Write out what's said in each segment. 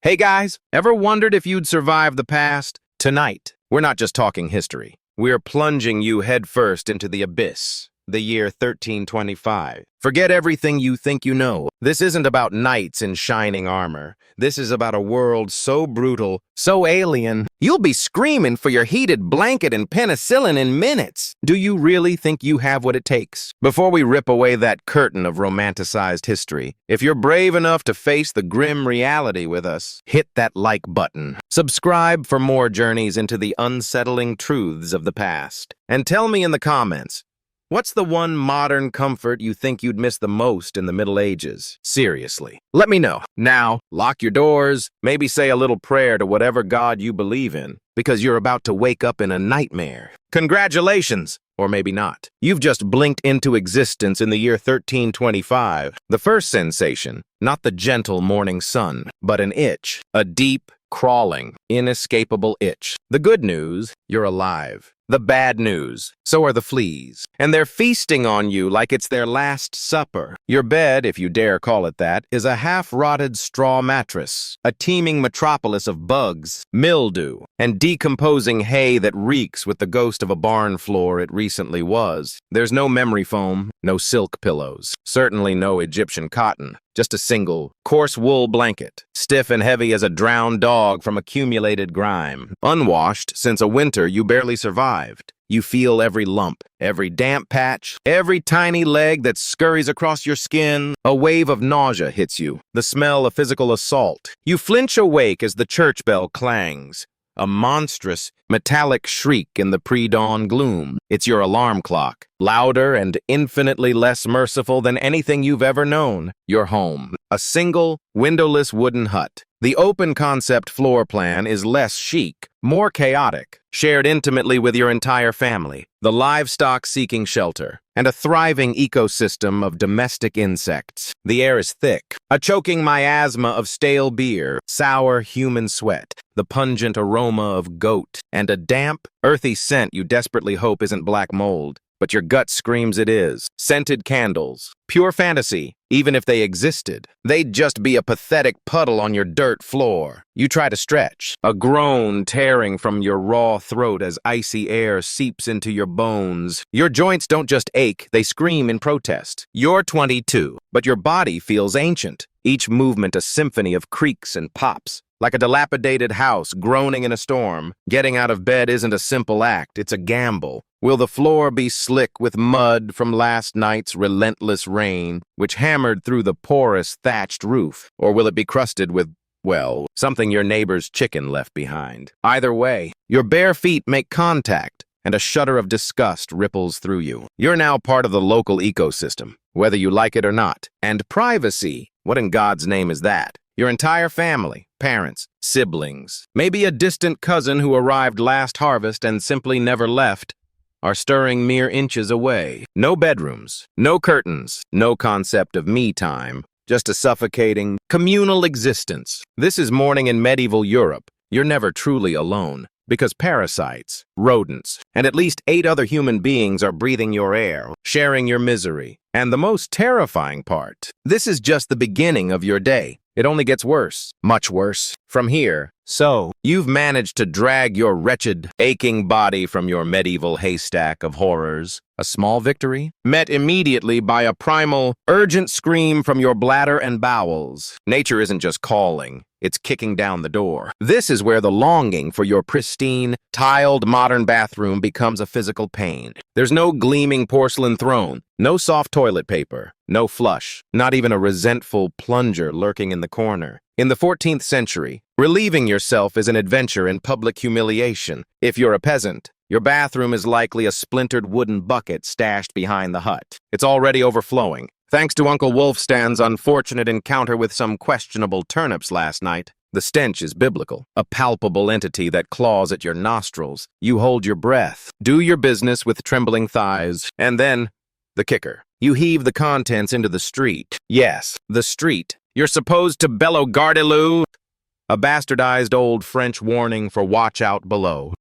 Hey guys, ever wondered if you'd survive the past? Tonight, we're not just talking history. We're plunging you headfirst into the abyss, the year 1325. Forget everything you think you know. This isn't about knights in shining armor. This is about a world so brutal, so alien, you'll be screaming for your heated blanket and penicillin in minutes. Do you really think you have what it takes? Before we rip away that curtain of romanticized history, if you're brave enough to face the grim reality with us, hit that like button. Subscribe for more journeys into the unsettling truths of the past. And tell me in the comments, what's the one modern comfort you think you'd miss the most in the Middle Ages? Seriously. Let me know. Now, lock your doors, maybe say a little prayer to whatever God you believe in, because you're about to wake up in a nightmare. Congratulations! Or maybe not. You've just blinked into existence in the year 1325. The first sensation, not the gentle morning sun, but an itch. A deep, crawling, inescapable itch. The good news, you're alive. The bad news, so are the fleas. And they're feasting on you like it's their last supper. Your bed, if you dare call it that, is a half-rotted straw mattress, a teeming metropolis of bugs, mildew, and decomposing hay that reeks with the ghost of a barn floor it recently was. There's no memory foam, no silk pillows, certainly no Egyptian cotton. Just a single, coarse wool blanket, stiff and heavy as a drowned dog from accumulated grime. Unwashed since a winter you barely survived. You feel every lump, every damp patch, every tiny leg that scurries across your skin. A wave of nausea hits you, the smell of physical assault. You flinch awake as the church bell clangs. A monstrous, metallic shriek in the pre-dawn gloom. It's your alarm clock, louder and infinitely less merciful than anything you've ever known. Your home, a single, windowless wooden hut. The open-concept floor plan is less chic, more chaotic, shared intimately with your entire family, the livestock seeking shelter, and a thriving ecosystem of domestic insects. The air is thick, a choking miasma of stale beer, sour human sweat, the pungent aroma of goat, and a damp, earthy scent you desperately hope isn't black mold. But your gut screams it is. Scented candles. Pure fantasy. Even if they existed, they'd just be a pathetic puddle on your dirt floor. You try to stretch, a groan tearing from your raw throat as icy air seeps into your bones. Your joints don't just ache, they scream in protest. You're 22, but your body feels ancient. Each movement a symphony of creaks and pops. Like a dilapidated house groaning in a storm. Getting out of bed isn't a simple act, it's a gamble. Will the floor be slick with mud from last night's relentless rain, which hammered through the porous thatched roof? Or will it be crusted with, well, something your neighbor's chicken left behind? Either way, your bare feet make contact, and a shudder of disgust ripples through you. You're now part of the local ecosystem, whether you like it or not. And privacy, what in God's name is that? Your entire family, parents, siblings, maybe a distant cousin who arrived last harvest and simply never left, are stirring mere inches away. No bedrooms, no curtains, no concept of me time, just a suffocating, communal existence. This is morning in medieval Europe. You're never truly alone, because parasites, rodents, and at least 8 other human beings are breathing your air, sharing your misery. And the most terrifying part, this is just the beginning of your day. It only gets worse, much worse, from here. So, you've managed to drag your wretched, aching body from your medieval haystack of horrors. A small victory, met immediately by a primal, urgent scream from your bladder and bowels. Nature isn't just calling, it's kicking down the door. This is where the longing for your pristine, tiled modern bathroom becomes a physical pain. There's no gleaming porcelain throne, no soft toilet paper, no flush, not even a resentful plunger lurking in the corner. In the 14th century, relieving yourself is an adventure in public humiliation. If you're a peasant, your bathroom is likely a splintered wooden bucket stashed behind the hut. It's already overflowing. Thanks to Uncle Wolfstan's unfortunate encounter with some questionable turnips last night, the stench is biblical, a palpable entity that claws at your nostrils. You hold your breath, do your business with trembling thighs, and then, the kicker. You heave the contents into the street. Yes, the street. You're supposed to bellow Gardilou, a bastardized old French warning for watch out below.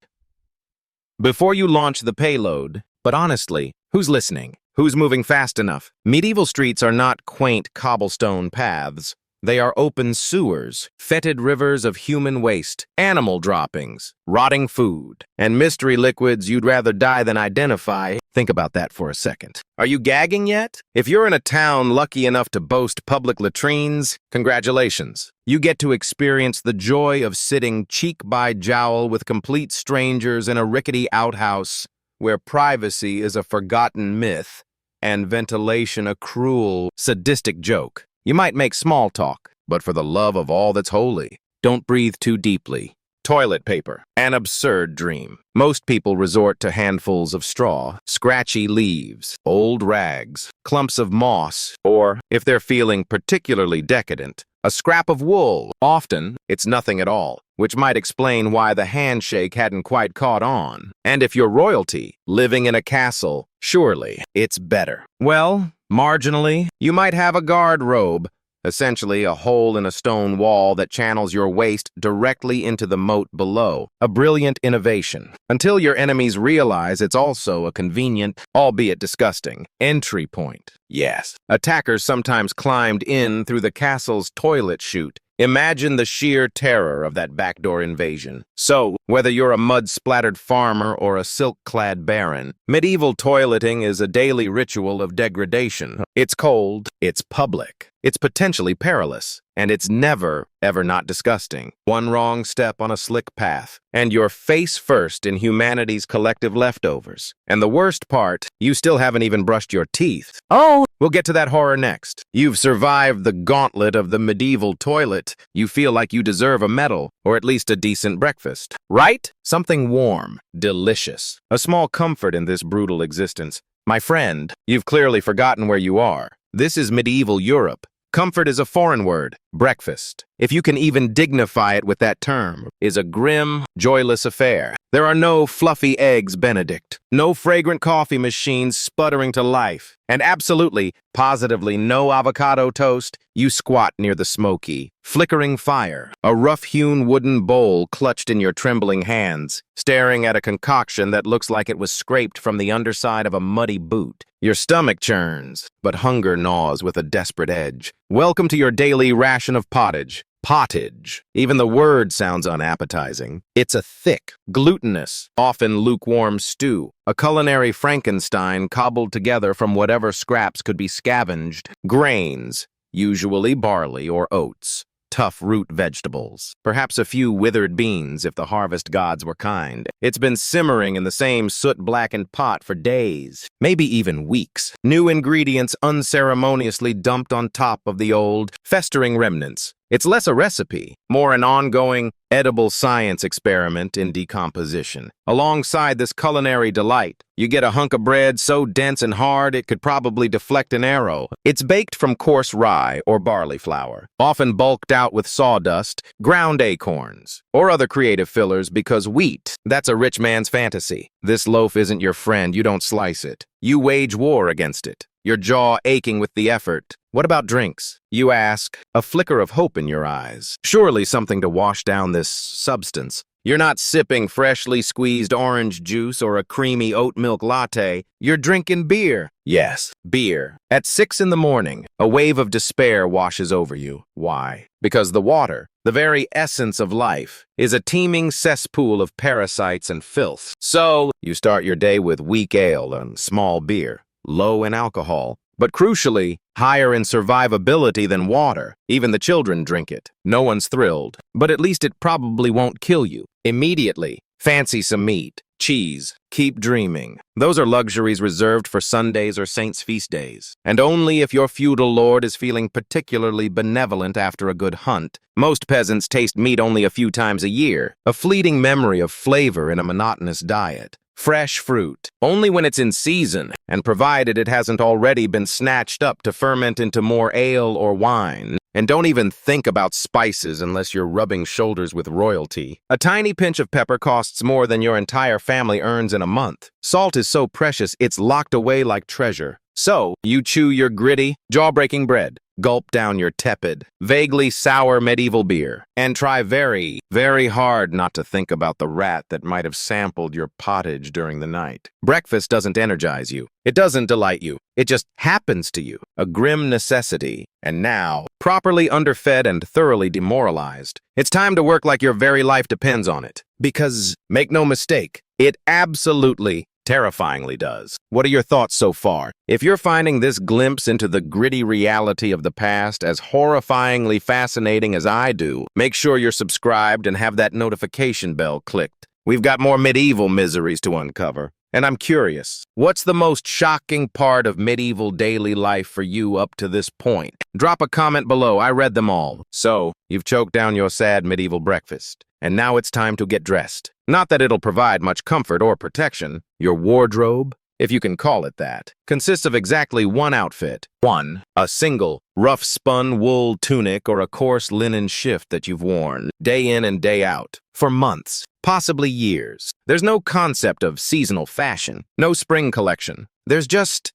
Before you launch the payload, but honestly, who's listening? Who's moving fast enough? Medieval streets are not quaint cobblestone paths. They are open sewers, fetid rivers of human waste, animal droppings, rotting food, and mystery liquids you'd rather die than identify. Think about that for a second. Are you gagging yet? If you're in a town lucky enough to boast public latrines, congratulations. You get to experience the joy of sitting cheek by jowl with complete strangers in a rickety outhouse where privacy is a forgotten myth and ventilation a cruel, sadistic joke. You might make small talk, but for the love of all that's holy, don't breathe too deeply. Toilet paper, an absurd dream. Most people resort to handfuls of straw, scratchy leaves, old rags, clumps of moss, or, if they're feeling particularly decadent, a scrap of wool. Often, it's nothing at all, which might explain why the handshake hadn't quite caught on. And if you're royalty, living in a castle, surely it's better. Well, marginally, you might have a guard robe, essentially a hole in a stone wall that channels your waste directly into the moat below. A brilliant innovation, until your enemies realize it's also a convenient, albeit disgusting, entry point. Yes, attackers sometimes climbed in through the castle's toilet chute. Imagine the sheer terror of that backdoor invasion. So, whether you're a mud-splattered farmer or a silk-clad baron, medieval toileting is a daily ritual of degradation. It's cold, it's public, it's potentially perilous, and it's never, ever not disgusting. One wrong step on a slick path, and you're face first in humanity's collective leftovers. And the worst part, you still haven't even brushed your teeth. Oh! We'll get to that horror next. You've survived the gauntlet of the medieval toilet. You feel like you deserve a medal, or at least a decent breakfast. Right? Something warm, delicious. A small comfort in this brutal existence. My friend, you've clearly forgotten where you are. This is medieval Europe. Comfort is a foreign word. Breakfast, if you can even dignify it with that term, is a grim, joyless affair. There are no fluffy eggs Benedict, no fragrant coffee machines sputtering to life, and absolutely, positively no avocado toast. You squat near the smoky, flickering fire, a rough-hewn wooden bowl clutched in your trembling hands, staring at a concoction that looks like it was scraped from the underside of a muddy boot. Your stomach churns, but hunger gnaws with a desperate edge. Welcome to your daily ration of pottage. Pottage. Even the word sounds unappetizing. It's a thick, glutinous, often lukewarm stew, a culinary Frankenstein cobbled together from whatever scraps could be scavenged. Grains, usually barley or oats. Tough root vegetables, perhaps a few withered beans if the harvest gods were kind. It's been simmering in the same soot-blackened pot for days, maybe even weeks. New ingredients unceremoniously dumped on top of the old, festering remnants. It's less a recipe, more an ongoing, edible science experiment in decomposition. Alongside this culinary delight, you get a hunk of bread so dense and hard it could probably deflect an arrow. It's baked from coarse rye or barley flour, often bulked out with sawdust, ground acorns, or other creative fillers because wheat, that's a rich man's fantasy. This loaf isn't your friend, you don't slice it. You wage war against it, your jaw aching with the effort. What about drinks? You ask, a flicker of hope in your eyes. Surely something to wash down this substance. You're not sipping freshly squeezed orange juice or a creamy oat milk latte. You're drinking beer. Yes, beer. At 6 in the morning, a wave of despair washes over you. Why? Because the water, the very essence of life, is a teeming cesspool of parasites and filth. So, you start your day with weak ale and small beer, low in alcohol, but crucially, higher in survivability than water. Even the children drink it. No one's thrilled, but at least it probably won't kill you. Immediately, fancy some meat, cheese, keep dreaming. Those are luxuries reserved for Sundays or saints' feast days. And only if your feudal lord is feeling particularly benevolent after a good hunt. Most peasants taste meat only a few times a year, a fleeting memory of flavor in a monotonous diet. Fresh fruit, only when it's in season, and provided it hasn't already been snatched up to ferment into more ale or wine. And don't even think about spices unless you're rubbing shoulders with royalty. A tiny pinch of pepper costs more than your entire family earns in a month. Salt is so precious, it's locked away like treasure. So, you chew your gritty, jaw-breaking bread, gulp down your tepid, vaguely sour medieval beer, and try very, very hard not to think about the rat that might have sampled your pottage during the night. Breakfast doesn't energize you. It doesn't delight you. It just happens to you. A grim necessity. And now, properly underfed and thoroughly demoralized. It's time to work like your very life depends on it. Because, make no mistake, it absolutely, terrifyingly does. What are your thoughts so far? If you're finding this glimpse into the gritty reality of the past as horrifyingly fascinating as I do, make sure you're subscribed and have that notification bell clicked. We've got more medieval miseries to uncover. And I'm curious, what's the most shocking part of medieval daily life for you up to this point? Drop a comment below, I read them all. So, you've choked down your sad medieval breakfast, and now it's time to get dressed. Not that it'll provide much comfort or protection. Your wardrobe, if you can call it that, consists of exactly one outfit. One, a single, rough-spun wool tunic or a coarse linen shift that you've worn, day in and day out, for months, possibly years. There's no concept of seasonal fashion, no spring collection. There's just,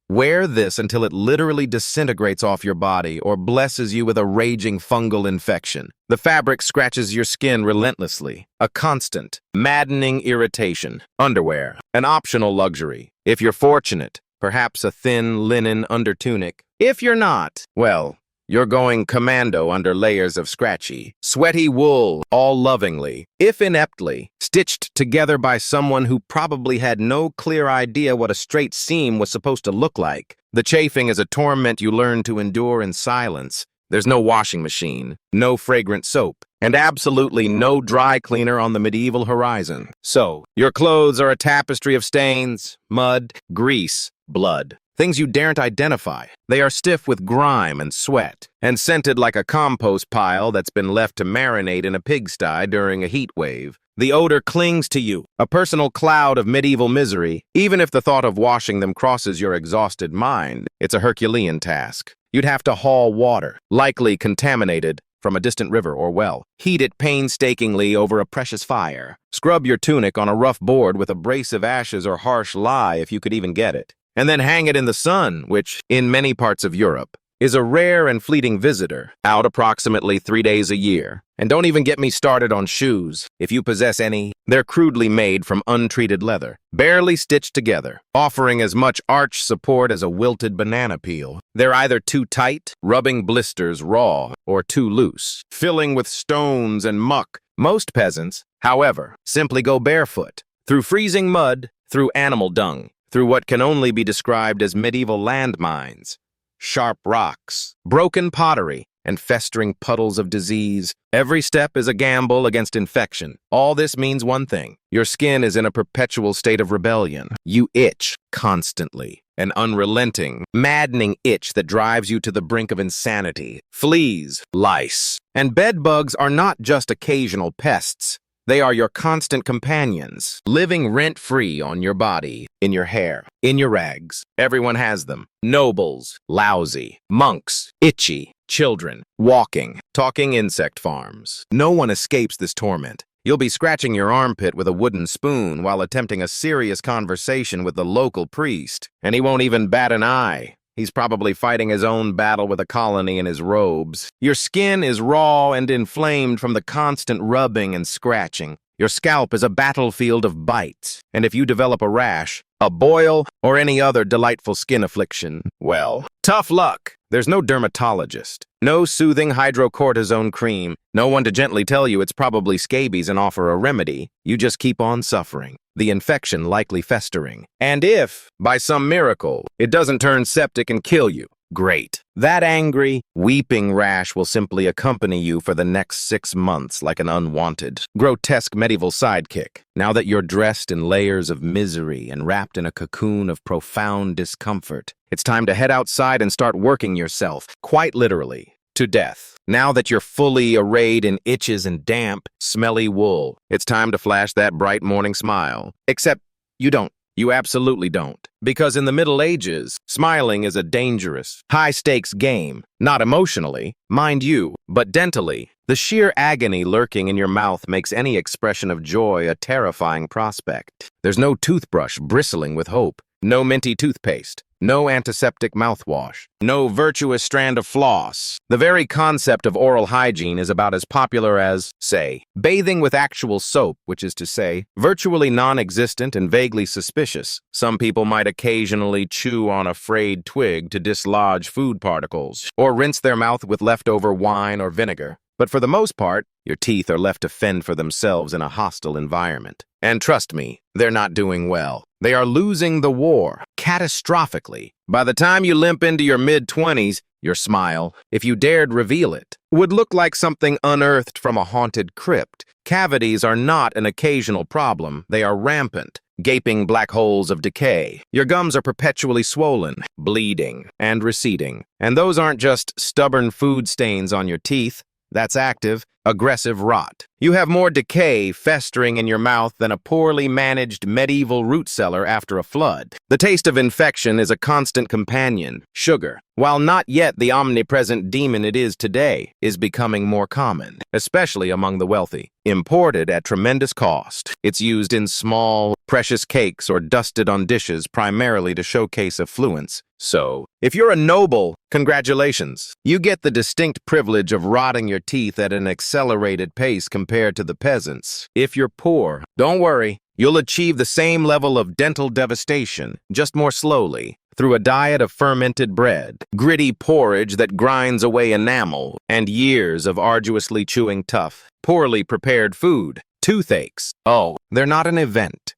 wear this until it literally disintegrates off your body or blesses you with a raging fungal infection. The fabric scratches your skin relentlessly, a constant, maddening irritation. Underwear, an optional luxury. If you're fortunate, perhaps a thin linen undertunic. If you're not, well, you're going commando under layers of scratchy, sweaty wool, all lovingly, if ineptly, stitched together by someone who probably had no clear idea what a straight seam was supposed to look like. The chafing is a torment you learn to endure in silence. There's no washing machine, no fragrant soap, and absolutely no dry cleaner on the medieval horizon. So, your clothes are a tapestry of stains, mud, grease, blood. Things you daren't identify. They are stiff with grime and sweat, and scented like a compost pile that's been left to marinate in a pigsty during a heat wave. The odor clings to you, a personal cloud of medieval misery. Even if the thought of washing them crosses your exhausted mind, it's a Herculean task. You'd have to haul water, likely contaminated, from a distant river or well. Heat it painstakingly over a precious fire. Scrub your tunic on a rough board with abrasive ashes or harsh lye if you could even get it. And then hang it in the sun, which, in many parts of Europe, is a rare and fleeting visitor, out approximately 3 days a year. And don't even get me started on shoes. If you possess any, they're crudely made from untreated leather, barely stitched together, offering as much arch support as a wilted banana peel. They're either too tight, rubbing blisters raw, or too loose, filling with stones and muck. Most peasants, however, simply go barefoot, through freezing mud, through animal dung, through what can only be described as medieval landmines, sharp rocks, broken pottery, and festering puddles of disease. Every step is a gamble against infection. All this means one thing. Your skin is in a perpetual state of rebellion. You itch constantly. An unrelenting, maddening itch that drives you to the brink of insanity. Fleas, lice, and bed bugs are not just occasional pests. They are your constant companions, living rent-free on your body, in your hair, in your rags. Everyone has them. Nobles, lousy, monks, itchy, children, walking, talking insect farms. No one escapes this torment. You'll be scratching your armpit with a wooden spoon while attempting a serious conversation with the local priest, and he won't even bat an eye. He's probably fighting his own battle with a colony in his robes. Your skin is raw and inflamed from the constant rubbing and scratching. Your scalp is a battlefield of bites, and if you develop a rash, a boil, or any other delightful skin affliction, well, tough luck. There's no dermatologist, no soothing hydrocortisone cream, no one to gently tell you it's probably scabies and offer a remedy. You just keep on suffering, the infection likely festering. And if, by some miracle, it doesn't turn septic and kill you, great. That angry, weeping rash will simply accompany you for the next 6 months like an unwanted, grotesque medieval sidekick. Now that you're dressed in layers of misery and wrapped in a cocoon of profound discomfort, it's time to head outside and start working yourself, quite literally, to death. Now that you're fully arrayed in itches and damp, smelly wool, it's time to flash that bright morning smile. Except you don't. You absolutely don't. Because in the Middle Ages, smiling is a dangerous, high-stakes game. Not emotionally, mind you, but dentally. The sheer agony lurking in your mouth makes any expression of joy a terrifying prospect. There's no toothbrush bristling with hope, no minty toothpaste, no antiseptic mouthwash, no virtuous strand of floss. The very concept of oral hygiene is about as popular as, say, bathing with actual soap, which is to say, virtually non-existent and vaguely suspicious. Some people might occasionally chew on a frayed twig to dislodge food particles, or rinse their mouth with leftover wine or vinegar. But for the most part, your teeth are left to fend for themselves in a hostile environment. And trust me, they're not doing well. They are losing the war, catastrophically. By the time you limp into your mid-20s, your smile, if you dared reveal it, would look like something unearthed from a haunted crypt. Cavities are not an occasional problem, they are rampant. Gaping black holes of decay. Your gums are perpetually swollen, bleeding, and receding. And those aren't just stubborn food stains on your teeth. That's active, aggressive rot. You have more decay festering in your mouth than a poorly managed medieval root cellar after a flood. The taste of infection is a constant companion. Sugar, while not yet the omnipresent demon it is today, is becoming more common, especially among the wealthy. Imported at tremendous cost, it's used in small, precious cakes or dusted on dishes primarily to showcase affluence. So, if you're a noble, congratulations. You get the distinct privilege of rotting your teeth at an accelerated pace compared to the peasants. If you're poor, don't worry. You'll achieve the same level of dental devastation, just more slowly, through a diet of fermented bread, gritty porridge that grinds away enamel, and years of arduously chewing tough, poorly prepared food. Toothaches. Oh, they're not an event.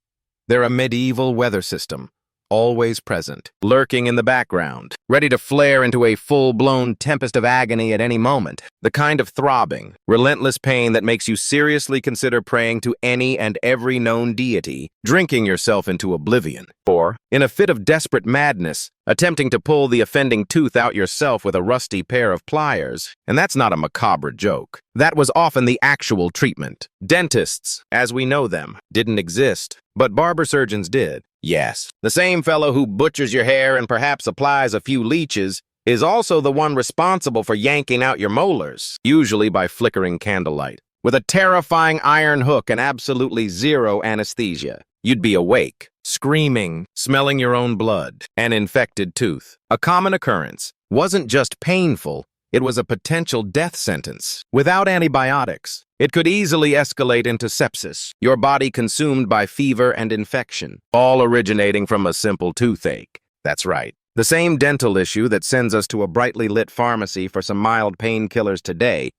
They're a medieval weather system. Always present, lurking in the background, ready to flare into a full-blown tempest of agony at any moment. The kind of throbbing, relentless pain that makes you seriously consider praying to any and every known deity, drinking yourself into oblivion. Or, in a fit of desperate madness, attempting to pull the offending tooth out yourself with a rusty pair of pliers. And that's not a macabre joke. That was often the actual treatment. Dentists, as we know them, didn't exist, but barber surgeons did. Yes, the same fellow who butchers your hair and perhaps applies a few leeches is also the one responsible for yanking out your molars, usually by flickering candlelight. With a terrifying iron hook and absolutely zero anesthesia, you'd be awake, screaming, smelling your own blood. An infected tooth, a common occurrence, wasn't just painful, it was a potential death sentence. Without antibiotics, it could easily escalate into sepsis, your body consumed by fever and infection, all originating from a simple toothache. That's right. The same dental issue that sends us to a brightly lit pharmacy for some mild painkillers today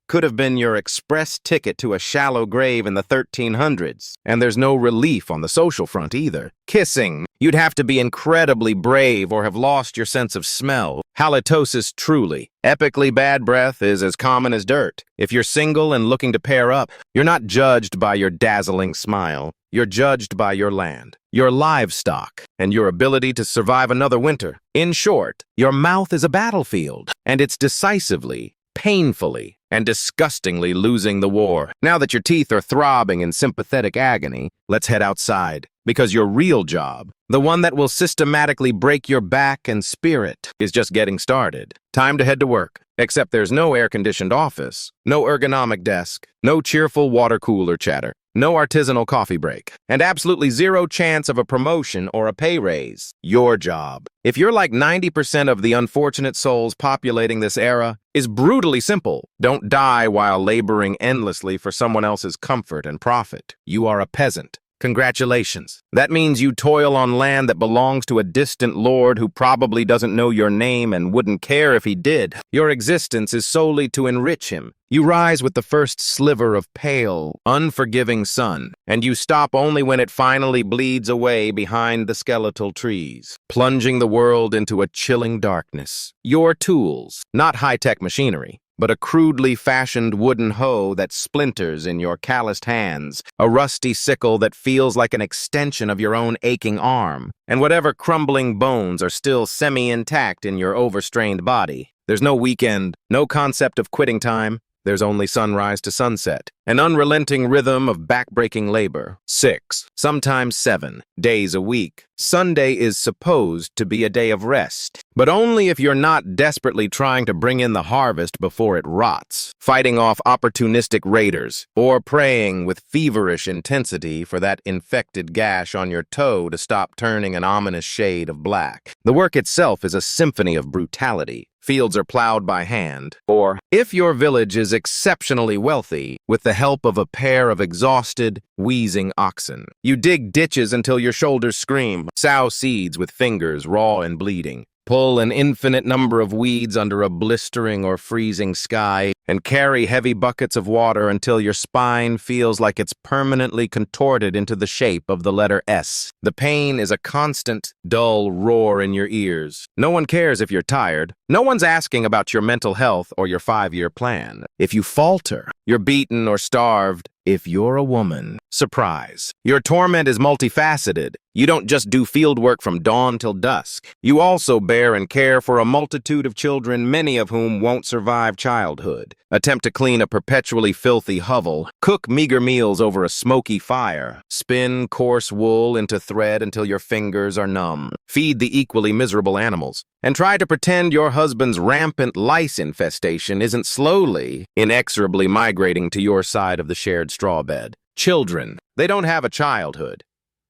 could have been your express ticket to a shallow grave in the 1300s. And there's no relief on the social front either. Kissing. You'd have to be incredibly brave or have lost your sense of smell. Halitosis truly. Epically bad breath is as common as dirt. If you're single and looking to pair up, you're not judged by your dazzling smile. You're judged by your land, your livestock, and your ability to survive another winter. In short, your mouth is a battlefield, and it's decisively, painfully, and disgustingly losing the war. Now that your teeth are throbbing in sympathetic agony, let's head outside. Because your real job, the one that will systematically break your back and spirit, is just getting started. Time to head to work. Except there's no air-conditioned office, no ergonomic desk, no cheerful water cooler chatter, no artisanal coffee break, and absolutely zero chance of a promotion or a pay raise. Your job, if you're like 90% of the unfortunate souls populating this era, is brutally simple. Don't die while laboring endlessly for someone else's comfort and profit. You are a peasant. Congratulations. That means you toil on land that belongs to a distant lord who probably doesn't know your name and wouldn't care if he did. Your existence is solely to enrich him. You rise with the first sliver of pale, unforgiving sun, and you stop only when it finally bleeds away behind the skeletal trees, plunging the world into a chilling darkness. Your tools, not high-tech machinery, but a crudely fashioned wooden hoe that splinters in your calloused hands, a rusty sickle that feels like an extension of your own aching arm, and whatever crumbling bones are still semi-intact in your overstrained body. There's no weekend, no concept of quitting time, there's only sunrise to sunset, an unrelenting rhythm of back-breaking labor. 6, sometimes 7, days a week. Sunday is supposed to be a day of rest, but only if you're not desperately trying to bring in the harvest before it rots, fighting off opportunistic raiders, or praying with feverish intensity for that infected gash on your toe to stop turning an ominous shade of black. The work itself is a symphony of brutality. Fields are plowed by hand, or, if your village is exceptionally wealthy, with the help of a pair of exhausted, wheezing oxen. You dig ditches until your shoulders scream, sow seeds with fingers raw and bleeding, pull an infinite number of weeds under a blistering or freezing sky, and carry heavy buckets of water until your spine feels like it's permanently contorted into the shape of the letter S. The pain is a constant, dull roar in your ears. No one cares if you're tired. No one's asking about your mental health or your 5-year plan. If you falter, you're beaten or starved. If you're a woman, surprise. Your torment is multifaceted. You don't just do field work from dawn till dusk. You also bear and care for a multitude of children, many of whom won't survive childhood. Attempt to clean a perpetually filthy hovel. Cook meager meals over a smoky fire. Spin coarse wool into thread until your fingers are numb. Feed the equally miserable animals. And try to pretend your husband's rampant lice infestation isn't slowly, inexorably migrating to your side of the shared straw bed. Children, they don't have a childhood.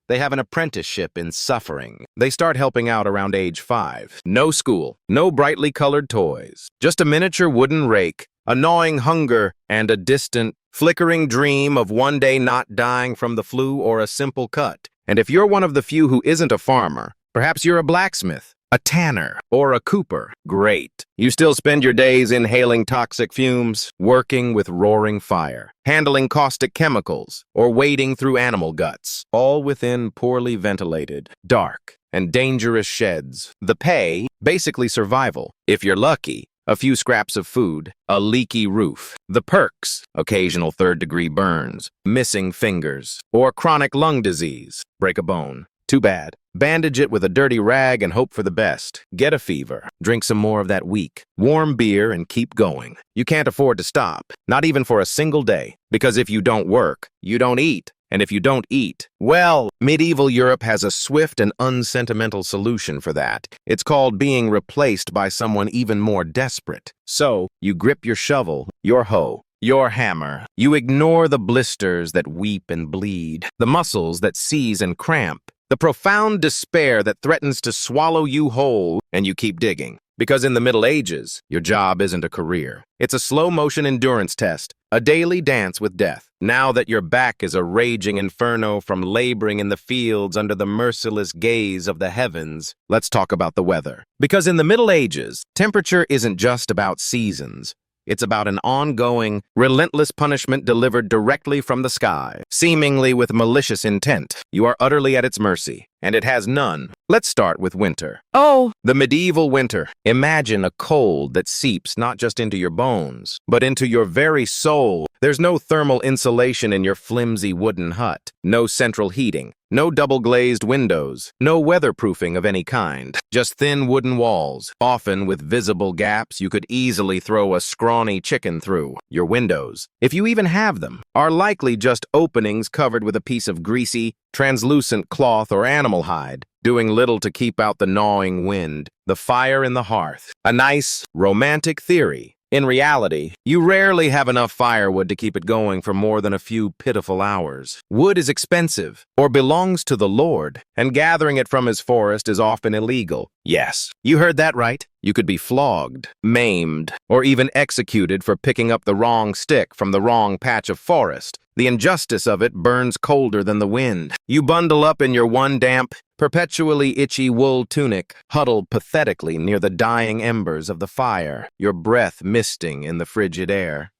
They have an apprenticeship in suffering. They start helping out around age 5. No school, no brightly colored toys, just a miniature wooden rake, a gnawing hunger, and a distant, flickering dream of one day not dying from the flu or a simple cut. And if you're one of the few who isn't a farmer, perhaps you're a blacksmith, a tanner, or a cooper. Great. You still spend your days inhaling toxic fumes, working with roaring fire, handling caustic chemicals, or wading through animal guts, all within poorly ventilated, dark, and dangerous sheds. The pay, basically survival. If you're lucky, a few scraps of food, a leaky roof. The perks, occasional third-degree burns, missing fingers, or chronic lung disease. Break a bone. Too bad. Bandage it with a dirty rag and hope for the best. Get a fever. Drink some more of that weak, warm beer and keep going. You can't afford to stop, not even for a single day, because if you don't work, you don't eat. And if you don't eat, well, medieval Europe has a swift and unsentimental solution for that. It's called being replaced by someone even more desperate. So, you grip your shovel, your hoe, your hammer. You ignore the blisters that weep and bleed, the muscles that seize and cramp, the profound despair that threatens to swallow you whole, and you keep digging. Because in the Middle Ages, your job isn't a career. It's a slow-motion endurance test, a daily dance with death. Now that your back is a raging inferno from laboring in the fields under the merciless gaze of the heavens, let's talk about the weather. Because in the Middle Ages, temperature isn't just about seasons. It's about an ongoing, relentless punishment delivered directly from the sky, seemingly with malicious intent. You are utterly at its mercy, and it has none. Let's start with winter. Oh, the medieval winter. Imagine a cold that seeps not just into your bones, but into your very soul. There's no thermal insulation in your flimsy wooden hut, no central heating, no double-glazed windows, no weatherproofing of any kind, just thin wooden walls, often with visible gaps you could easily throw a scrawny chicken through. Your windows, if you even have them, are likely just openings covered with a piece of greasy, translucent cloth or animal hide, doing little to keep out the gnawing wind, the fire in the hearth. A nice, romantic theory. In reality, you rarely have enough firewood to keep it going for more than a few pitiful hours. Wood is expensive, or belongs to the Lord, and gathering it from his forest is often illegal. Yes, you heard that right. You could be flogged, maimed, or even executed for picking up the wrong stick from the wrong patch of forest. The injustice of it burns colder than the wind. You bundle up in your one damp, perpetually itchy wool tunic, huddled pathetically near the dying embers of the fire, your breath misting in the frigid air.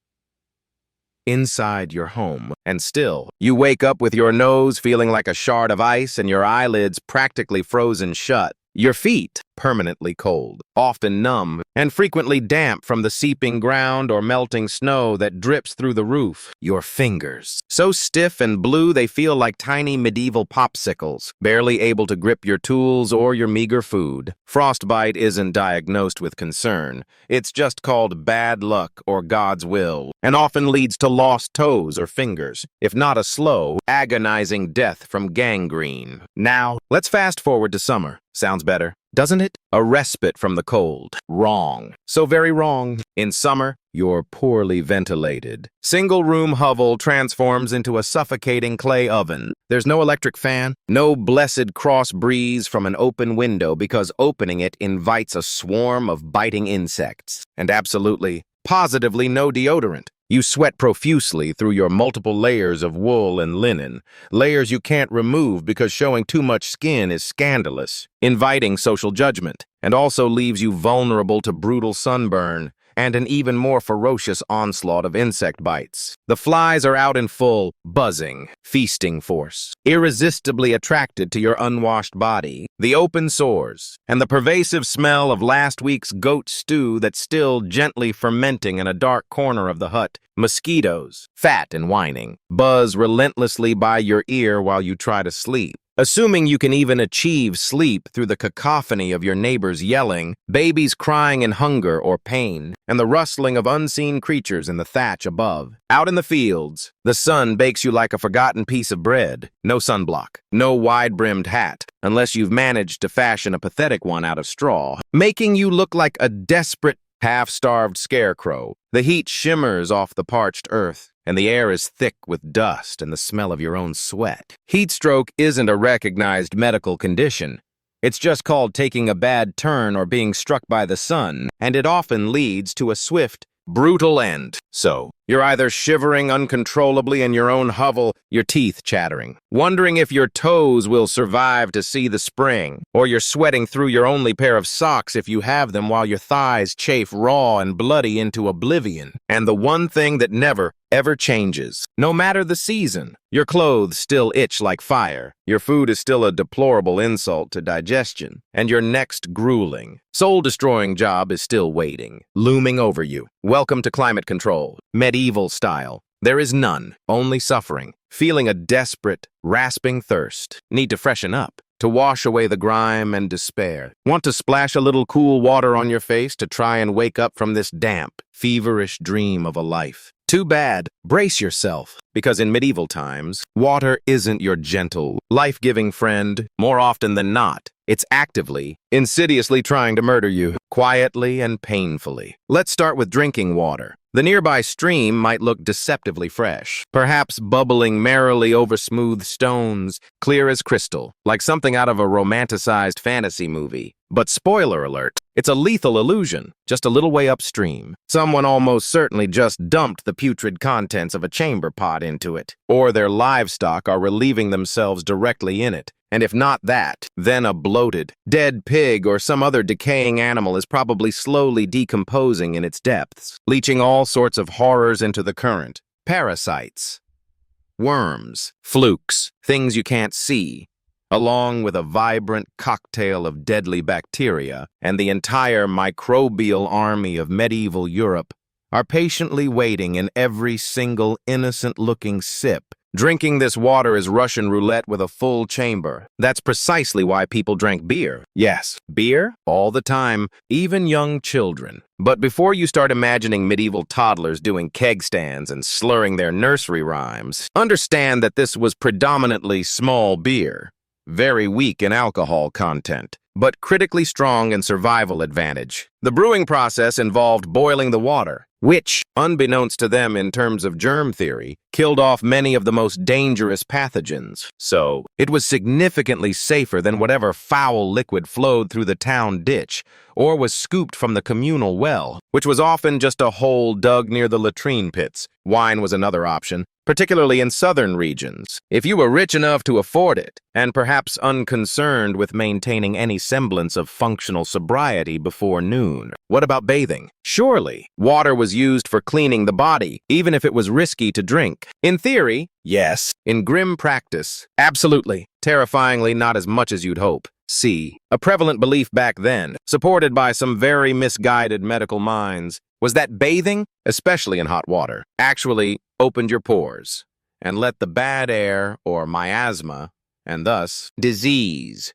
Inside your home, and still, you wake up with your nose feeling like a shard of ice and your eyelids practically frozen shut. Your feet, permanently cold, often numb, and frequently damp from the seeping ground or melting snow that drips through the roof. Your fingers, so stiff and blue they feel like tiny medieval popsicles, barely able to grip your tools or your meager food. Frostbite isn't diagnosed with concern. It's just called bad luck or God's will, and often leads to lost toes or fingers, if not a slow, agonizing death from gangrene. Now, let's fast forward to summer. Sounds better, doesn't it? A respite from the cold. Wrong. So very wrong. In summer, you're poorly ventilated. Single-room hovel transforms into a suffocating clay oven. There's no electric fan, no blessed cross breeze from an open window because opening it invites a swarm of biting insects. And absolutely, positively no deodorant. You sweat profusely through your multiple layers of wool and linen, layers you can't remove because showing too much skin is scandalous, inviting social judgment, and also leaves you vulnerable to brutal sunburn and an even more ferocious onslaught of insect bites. The flies are out in full, buzzing, feasting force, irresistibly attracted to your unwashed body, the open sores, and the pervasive smell of last week's goat stew that's still gently fermenting in a dark corner of the hut. Mosquitoes, fat and whining, buzz relentlessly by your ear while you try to sleep. Assuming you can even achieve sleep through the cacophony of your neighbors yelling, babies crying in hunger or pain, and the rustling of unseen creatures in the thatch above. Out in the fields, the sun bakes you like a forgotten piece of bread. No sunblock, no wide-brimmed hat, unless you've managed to fashion a pathetic one out of straw, making you look like a desperate, half-starved scarecrow. The heat shimmers off the parched earth, and the air is thick with dust and the smell of your own sweat. Heat stroke isn't a recognized medical condition. It's just called taking a bad turn or being struck by the sun, and it often leads to a swift, brutal end. So, you're either shivering uncontrollably in your own hovel, your teeth chattering, wondering if your toes will survive to see the spring, or you're sweating through your only pair of socks if you have them while your thighs chafe raw and bloody into oblivion. And the one thing that never, ever changes, no matter the season, your clothes still itch like fire, your food is still a deplorable insult to digestion, and your next grueling, soul-destroying job is still waiting, looming over you. Welcome to climate control, medieval style. There is none, only suffering, feeling a desperate, rasping thirst, need to freshen up, to wash away the grime and despair. Want to splash a little cool water on your face to try and wake up from this damp, feverish dream of a life. Too bad. Brace yourself, because in medieval times, water isn't your gentle, life-giving friend. More often than not, it's actively, insidiously trying to murder you, quietly and painfully. Let's start with drinking water. The nearby stream might look deceptively fresh, perhaps bubbling merrily over smooth stones, clear as crystal, like something out of a romanticized fantasy movie. But spoiler alert, it's a lethal illusion, just a little way upstream. Someone almost certainly just dumped the putrid contents of a chamber pot into it, or their livestock are relieving themselves directly in it. And if not that, then a bloated, dead pig or some other decaying animal is probably slowly decomposing in its depths, leaching all sorts of horrors into the current. Parasites, worms, flukes, things you can't see, along with a vibrant cocktail of deadly bacteria, and the entire microbial army of medieval Europe are patiently waiting in every single innocent-looking sip. Drinking this water is Russian roulette with a full chamber. That's precisely why people drank beer. Yes, beer, all the time, even young children. But before you start imagining medieval toddlers doing keg stands and slurring their nursery rhymes, understand that this was predominantly small beer. Very weak in alcohol content, but critically strong in survival advantage. The brewing process involved boiling the water, which, unbeknownst to them in terms of germ theory, killed off many of the most dangerous pathogens. So, it was significantly safer than whatever foul liquid flowed through the town ditch, or was scooped from the communal well, which was often just a hole dug near the latrine pits. Wine was another option, particularly in southern regions, if you were rich enough to afford it, and perhaps unconcerned with maintaining any semblance of functional sobriety before noon. What about bathing? Surely, water was used for cleaning the body, even if it was risky to drink. In theory, yes. In grim practice, absolutely. Terrifyingly, not as much as you'd hope. C. A prevalent belief back then, supported by some very misguided medical minds, was that bathing, especially in hot water, actually opened your pores and let the bad air or miasma, and thus disease,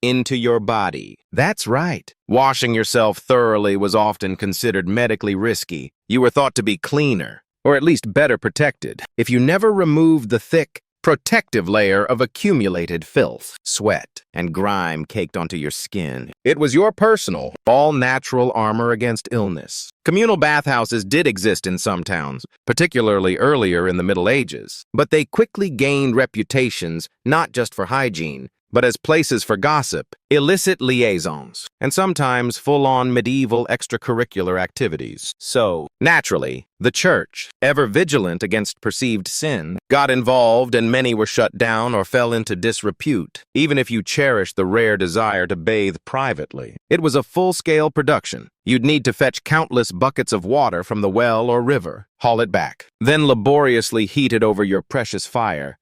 into your body. That's right. Washing yourself thoroughly was often considered medically risky. You were thought to be cleaner, or at least better protected, if you never removed the thick, protective layer of accumulated filth, sweat, and grime caked onto your skin. It was your personal, all-natural armor against illness. Communal bathhouses did exist in some towns, particularly earlier in the Middle Ages, but they quickly gained reputations not just for hygiene, but as places for gossip, illicit liaisons, and sometimes full-on medieval extracurricular activities. So, naturally, the church, ever vigilant against perceived sin, got involved and many were shut down or fell into disrepute, even if you cherished the rare desire to bathe privately. It was a full-scale production. You'd need to fetch countless buckets of water from the well or river, haul it back, then laboriously heat it over your precious fire.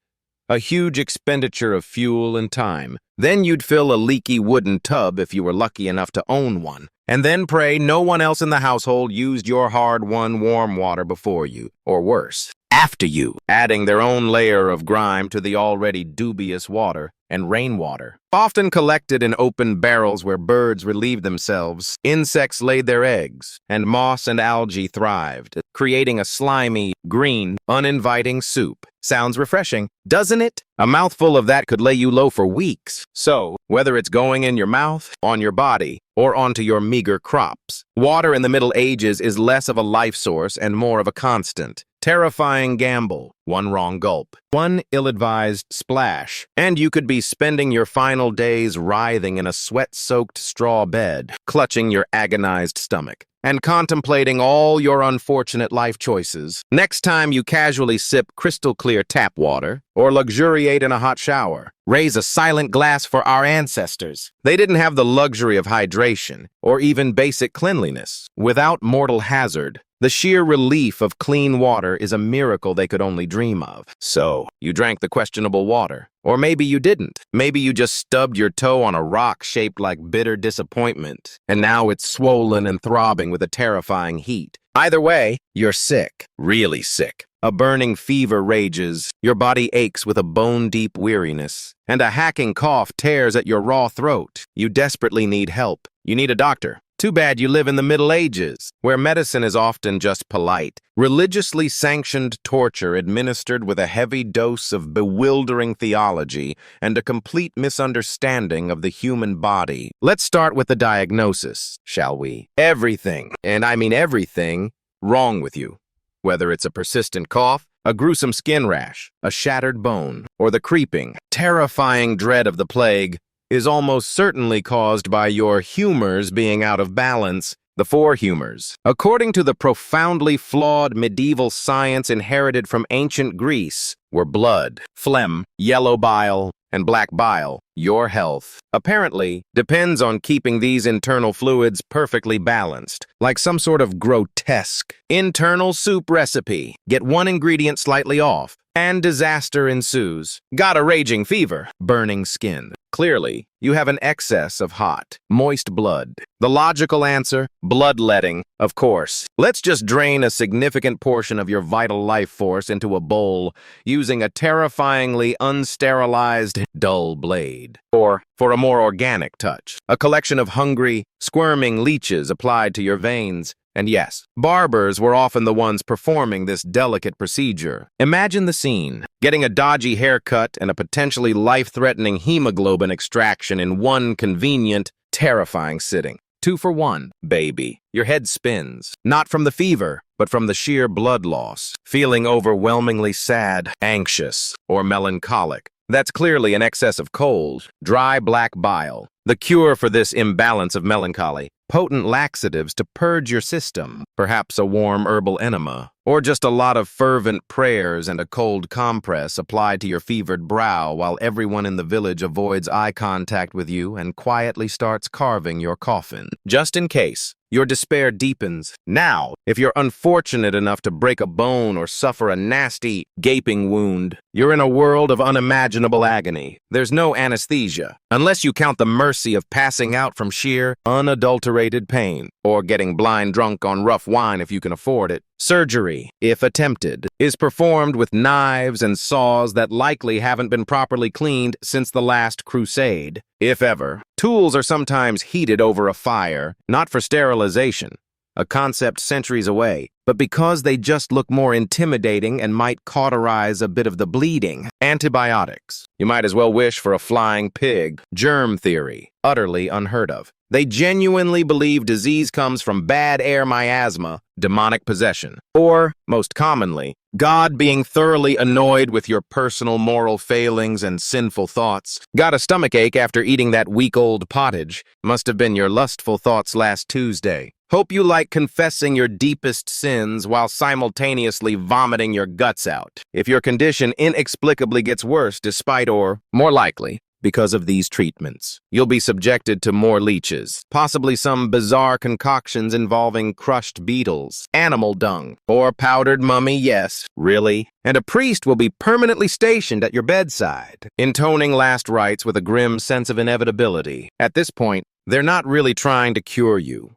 A huge expenditure of fuel and time. Then you'd fill a leaky wooden tub if you were lucky enough to own one, and then pray no one else in the household used your hard-won warm water before you, or worse, after you, adding their own layer of grime to the already dubious water and rainwater. Often collected in open barrels where birds relieved themselves, insects laid their eggs, and moss and algae thrived, creating a slimy, green, uninviting soup. Sounds refreshing, doesn't it? A mouthful of that could lay you low for weeks. So, whether it's going in your mouth, on your body, or onto your meager crops, water in the Middle Ages is less of a life source and more of a constant. Terrifying gamble, one wrong gulp, one ill-advised splash, and you could be spending your final days writhing in a sweat-soaked straw bed, clutching your agonized stomach, and contemplating all your unfortunate life choices. Next time you casually sip crystal-clear tap water, or luxuriate in a hot shower, raise a silent glass for our ancestors. They didn't have the luxury of hydration, or even basic cleanliness. Without mortal hazard, the sheer relief of clean water is a miracle they could only dream of. So, you drank the questionable water. Or maybe you didn't. Maybe you just stubbed your toe on a rock shaped like bitter disappointment, and now it's swollen and throbbing with a terrifying heat. Either way, you're sick. Really sick. A burning fever rages, your body aches with a bone-deep weariness, and a hacking cough tears at your raw throat. You desperately need help. You need a doctor. Too bad you live in the Middle Ages, where medicine is often just polite, religiously sanctioned torture administered with a heavy dose of bewildering theology and a complete misunderstanding of the human body. Let's start with the diagnosis, shall we? Everything, and I mean everything, wrong with you. Whether it's a persistent cough, a gruesome skin rash, a shattered bone, or the creeping, terrifying dread of the plague, is almost certainly caused by your humors being out of balance. The four humors. According to the profoundly flawed medieval science inherited from ancient Greece, were blood, phlegm, yellow bile, and black bile. Your health, apparently, depends on keeping these internal fluids perfectly balanced, like some sort of grotesque internal soup recipe. Get one ingredient slightly off, and disaster ensues. Got a raging fever, burning skin. Clearly, you have an excess of hot, moist blood. The logical answer? Bloodletting, of course. Let's just drain a significant portion of your vital life force into a bowl using a terrifyingly unsterilized, dull blade. Or, for a more organic touch, a collection of hungry, squirming leeches applied to your veins. And yes, barbers were often the ones performing this delicate procedure. Imagine the scene, getting a dodgy haircut and a potentially life-threatening hemoglobin extraction in one convenient, terrifying sitting. 2 for 1, baby. Your head spins, not from the fever, but from the sheer blood loss, feeling overwhelmingly sad, anxious, or melancholic. That's clearly an excess of cold, dry black bile. The cure for this imbalance of melancholy: potent laxatives to purge your system, perhaps a warm herbal enema, or just a lot of fervent prayers and a cold compress applied to your fevered brow while everyone in the village avoids eye contact with you and quietly starts carving your coffin. Just in case, your despair deepens. Now, if you're unfortunate enough to break a bone or suffer a nasty, gaping wound, you're in a world of unimaginable agony. There's no anesthesia, unless you count the mercy of passing out from sheer, unadulterated pain, or getting blind drunk on rough wine if you can afford it. Surgery, if attempted, is performed with knives and saws that likely haven't been properly cleaned since the last crusade, if ever. Tools are sometimes heated over a fire, not for sterilization, a concept centuries away, but because they just look more intimidating and might cauterize a bit of the bleeding. Antibiotics. You might as well wish for a flying pig. Germ theory. Utterly unheard of. They genuinely believe disease comes from bad air miasma, demonic possession, or, most commonly, God being thoroughly annoyed with your personal moral failings and sinful thoughts. Got a stomachache after eating that week-old pottage? Must have been your lustful thoughts last Tuesday. Hope you like confessing your deepest sins while simultaneously vomiting your guts out. If your condition inexplicably gets worse despite or, more likely, because of these treatments, you'll be subjected to more leeches, possibly some bizarre concoctions involving crushed beetles, animal dung, or powdered mummy, yes, really. And a priest will be permanently stationed at your bedside, intoning last rites with a grim sense of inevitability. At this point, they're not really trying to cure you.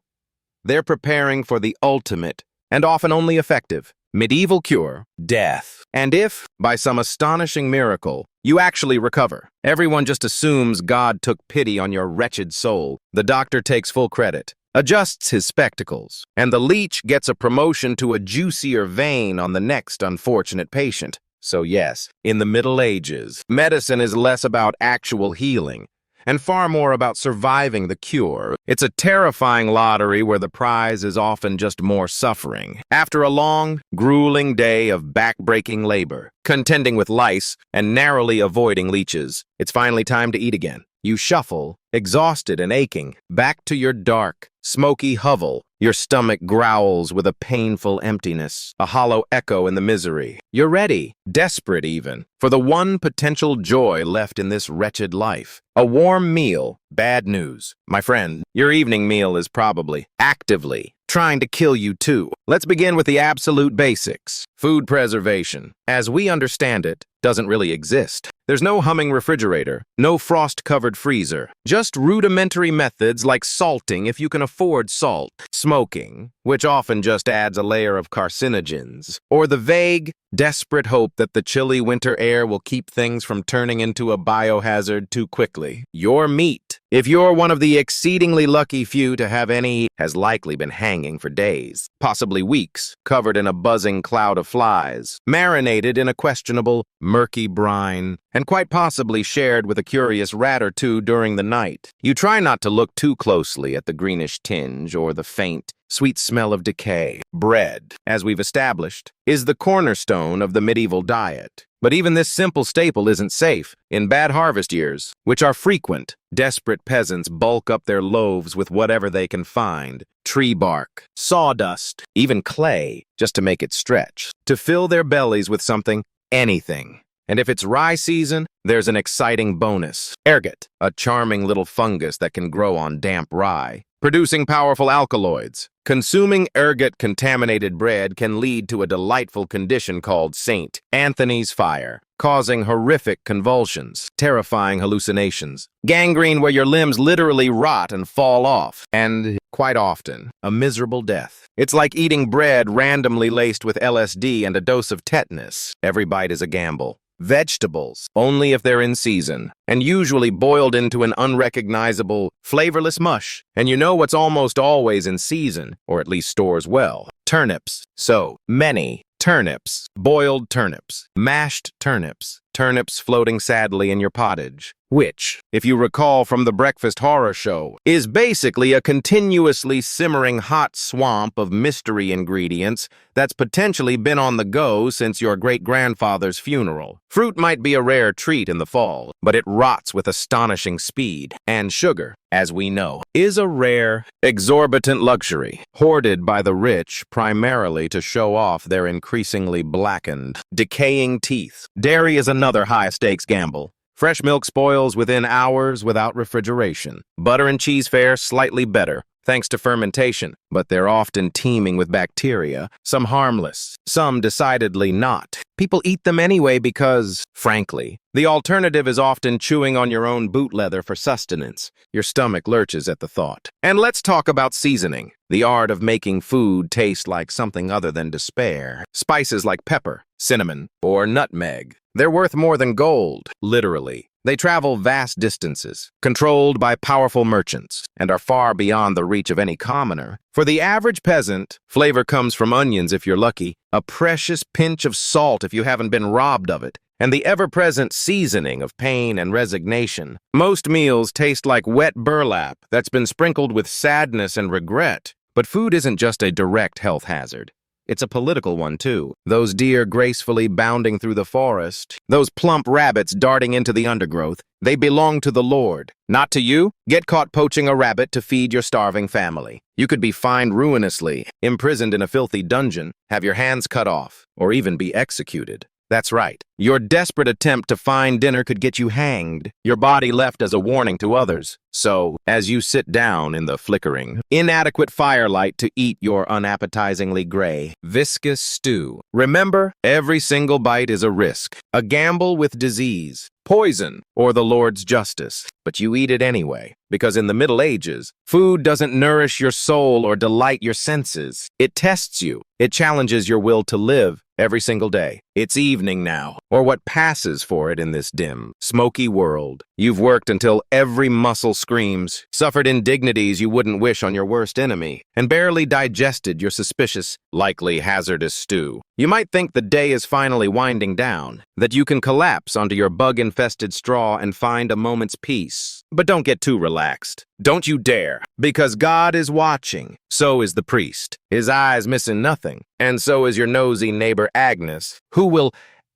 They're preparing for the ultimate, and often only effective, medieval cure, death. And if, by some astonishing miracle, you actually recover, everyone just assumes God took pity on your wretched soul. The doctor takes full credit, adjusts his spectacles, and the leech gets a promotion to a juicier vein on the next unfortunate patient. So yes, in the Middle Ages, medicine is less about actual healing and far more about surviving the cure. It's a terrifying lottery where the prize is often just more suffering. After a long, grueling day of back-breaking labor, contending with lice and narrowly avoiding leeches, it's finally time to eat again. You shuffle, exhausted and aching, back to your dark, smoky hovel. Your stomach growls with a painful emptiness, a hollow echo in the misery. You're ready, desperate even, for the one potential joy left in this wretched life. A warm meal. Bad news. My friend, your evening meal is probably, actively, trying to kill you too. Let's begin with the absolute basics. Food preservation, as we understand it, doesn't really exist. There's no humming refrigerator, no frost-covered freezer, just rudimentary methods like salting if you can afford salt, smoking, which often just adds a layer of carcinogens, or the vague, desperate hope that the chilly winter air will keep things from turning into a biohazard too quickly. Your meat, if you're one of the exceedingly lucky few to have any, has likely been hanging for days, possibly weeks, covered in a buzzing cloud of flies, marinated in a questionable, murky brine, and quite possibly shared with a curious rat or two during the night. You try not to look too closely at the greenish tinge or the faint, sweet smell of decay. Bread, as we've established, is the cornerstone of the medieval diet. But even this simple staple isn't safe. In bad harvest years, which are frequent, desperate peasants bulk up their loaves with whatever they can find. Tree bark, sawdust, even clay, just to make it stretch. To fill their bellies with something, anything. And if it's rye season, there's an exciting bonus. Ergot, a charming little fungus that can grow on damp rye, producing powerful alkaloids. Consuming ergot-contaminated bread can lead to a delightful condition called St. Anthony's fire, causing horrific convulsions, terrifying hallucinations, gangrene where your limbs literally rot and fall off, and, quite often, a miserable death. It's like eating bread randomly laced with LSD and a dose of tetanus. Every bite is a gamble. Vegetables, only if they're in season, and usually boiled into an unrecognizable, flavorless mush. And you know what's almost always in season, or at least stores well. Turnips. So many turnips. Boiled turnips. Mashed turnips. Turnips floating sadly in your pottage. Which, if you recall from the breakfast horror show, is basically a continuously simmering hot swamp of mystery ingredients that's potentially been on the go since your great-grandfather's funeral. Fruit might be a rare treat in the fall, but it rots with astonishing speed. And sugar, as we know, is a rare, exorbitant luxury, hoarded by the rich primarily to show off their increasingly blackened, decaying teeth. Dairy is another high-stakes gamble. Fresh milk spoils within hours without refrigeration. Butter and cheese fare slightly better, thanks to fermentation, but they're often teeming with bacteria, some harmless, some decidedly not. People eat them anyway because, frankly, the alternative is often chewing on your own boot leather for sustenance. Your stomach lurches at the thought. And let's talk about seasoning, the art of making food taste like something other than despair. Spices like pepper, cinnamon, or nutmeg. They're worth more than gold, literally. They travel vast distances, controlled by powerful merchants, and are far beyond the reach of any commoner. For the average peasant, flavor comes from onions if you're lucky, a precious pinch of salt if you haven't been robbed of it, and the ever-present seasoning of pain and resignation. Most meals taste like wet burlap that's been sprinkled with sadness and regret. But food isn't just a direct health hazard. It's a political one, too. Those deer gracefully bounding through the forest, those plump rabbits darting into the undergrowth, they belong to the Lord. Not to you. Get caught poaching a rabbit to feed your starving family. You could be fined ruinously, imprisoned in a filthy dungeon, have your hands cut off, or even be executed. That's right. Your desperate attempt to find dinner could get you hanged, your body left as a warning to others. So, as you sit down in the flickering, inadequate firelight to eat your unappetizingly gray, viscous stew, remember, every single bite is a risk, a gamble with disease, poison, or the Lord's justice. But you eat it anyway, because in the Middle Ages, food doesn't nourish your soul or delight your senses. It tests you. It challenges your will to live every single day. It's evening now, or what passes for it in this dim, smoky world. You've worked until every muscle screams, suffered indignities you wouldn't wish on your worst enemy, and barely digested your suspicious, likely hazardous stew. You might think the day is finally winding down, that you can collapse onto your bug-infested straw and find a moment's peace. But don't get too relaxed. Don't you dare, because God is watching. So is the priest, his eyes missing nothing, and so is your nosy neighbor Agnes, who will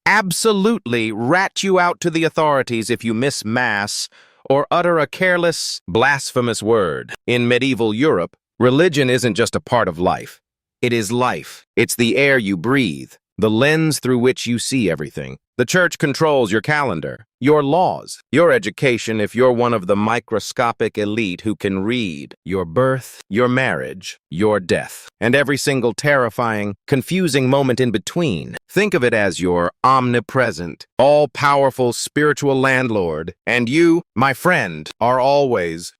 absolutely rat you out to the authorities if you miss Mass or utter a careless, blasphemous word. In medieval Europe, religion isn't just a part of life. It is life. It's the air you breathe, the lens through which you see everything. The church controls your calendar, your laws, your education if you're one of the microscopic elite who can read, your birth, your marriage, your death, and every single terrifying, confusing moment in between. Think of it as your omnipresent, all-powerful spiritual landlord, and you, my friend, are always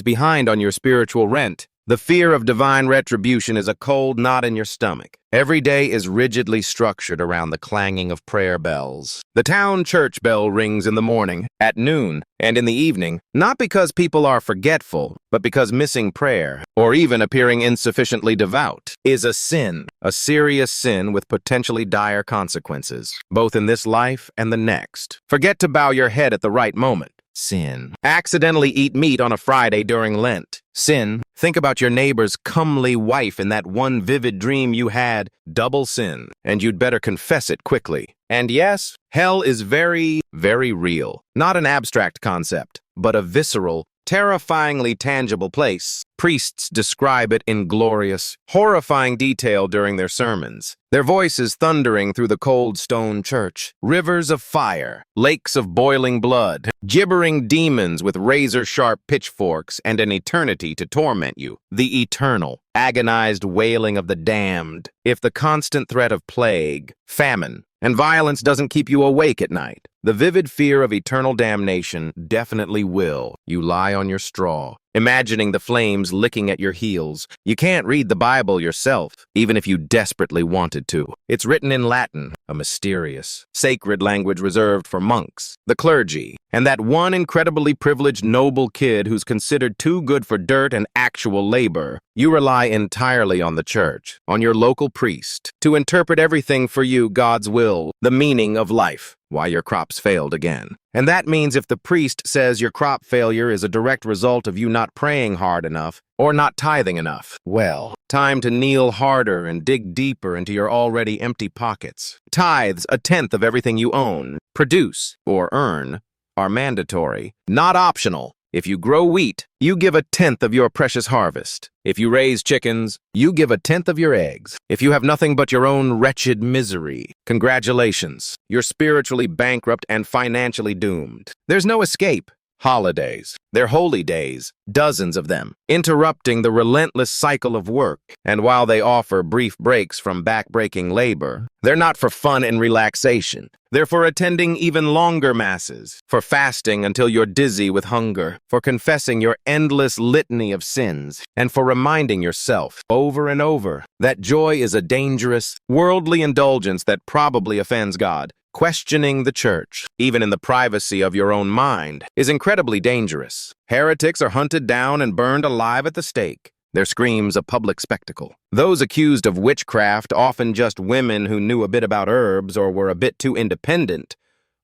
behind on your spiritual rent. The fear of divine retribution is a cold knot in your stomach. Every day is rigidly structured around the clanging of prayer bells. The town church bell rings in the morning, at noon, and in the evening, not because people are forgetful, but because missing prayer, or even appearing insufficiently devout, is a sin, a serious sin with potentially dire consequences, both in this life and the next. Forget to bow your head at the right moment. Sin. Accidentally eat meat on a Friday during Lent. Sin. Think about your neighbor's comely wife in that one vivid dream you had. Double sin. And you'd better confess it quickly. And yes, hell is very, very real. Not an abstract concept, but a visceral, terrifyingly tangible place. Priests describe it in glorious, horrifying detail during their sermons. Their voices thundering through the cold stone church. Rivers of fire, lakes of boiling blood, gibbering demons with razor-sharp pitchforks and an eternity to torment you. The eternal, agonized wailing of the damned. If the constant threat of plague, famine, and violence doesn't keep you awake at night, the vivid fear of eternal damnation definitely will. You lie on your straw, imagining the flames licking at your heels. You can't read the Bible yourself, even if you desperately wanted to. It's written in Latin, a mysterious, sacred language reserved for monks, the clergy, and that one incredibly privileged noble kid who's considered too good for dirt and actual labor. You rely entirely on the church, on your local priest, to interpret everything for you, God's will, the meaning of life, why your crops failed again. And that means if the priest says your crop failure is a direct result of you not praying hard enough or not tithing enough, well, time to kneel harder and dig deeper into your already empty pockets. Tithes, a tenth of everything you own, produce, or earn, are mandatory, not optional. If you grow wheat, you give a tenth of your precious harvest. If you raise chickens, you give a tenth of your eggs. If you have nothing but your own wretched misery, congratulations, you're spiritually bankrupt and financially doomed. There's no escape. holidays, their holy days, dozens of them, interrupting the relentless cycle of work. And while they offer brief breaks from back-breaking labor, they're not for fun and relaxation. They're for attending even longer masses, for fasting until you're dizzy with hunger, for confessing your endless litany of sins, and for reminding yourself over and over that joy is a dangerous, worldly indulgence that probably offends God. Questioning the church, even in the privacy of your own mind, is incredibly dangerous. Heretics are hunted down and burned alive at the stake. Their screams a public spectacle. Those accused of witchcraft, often just women who knew a bit about herbs or were a bit too independent,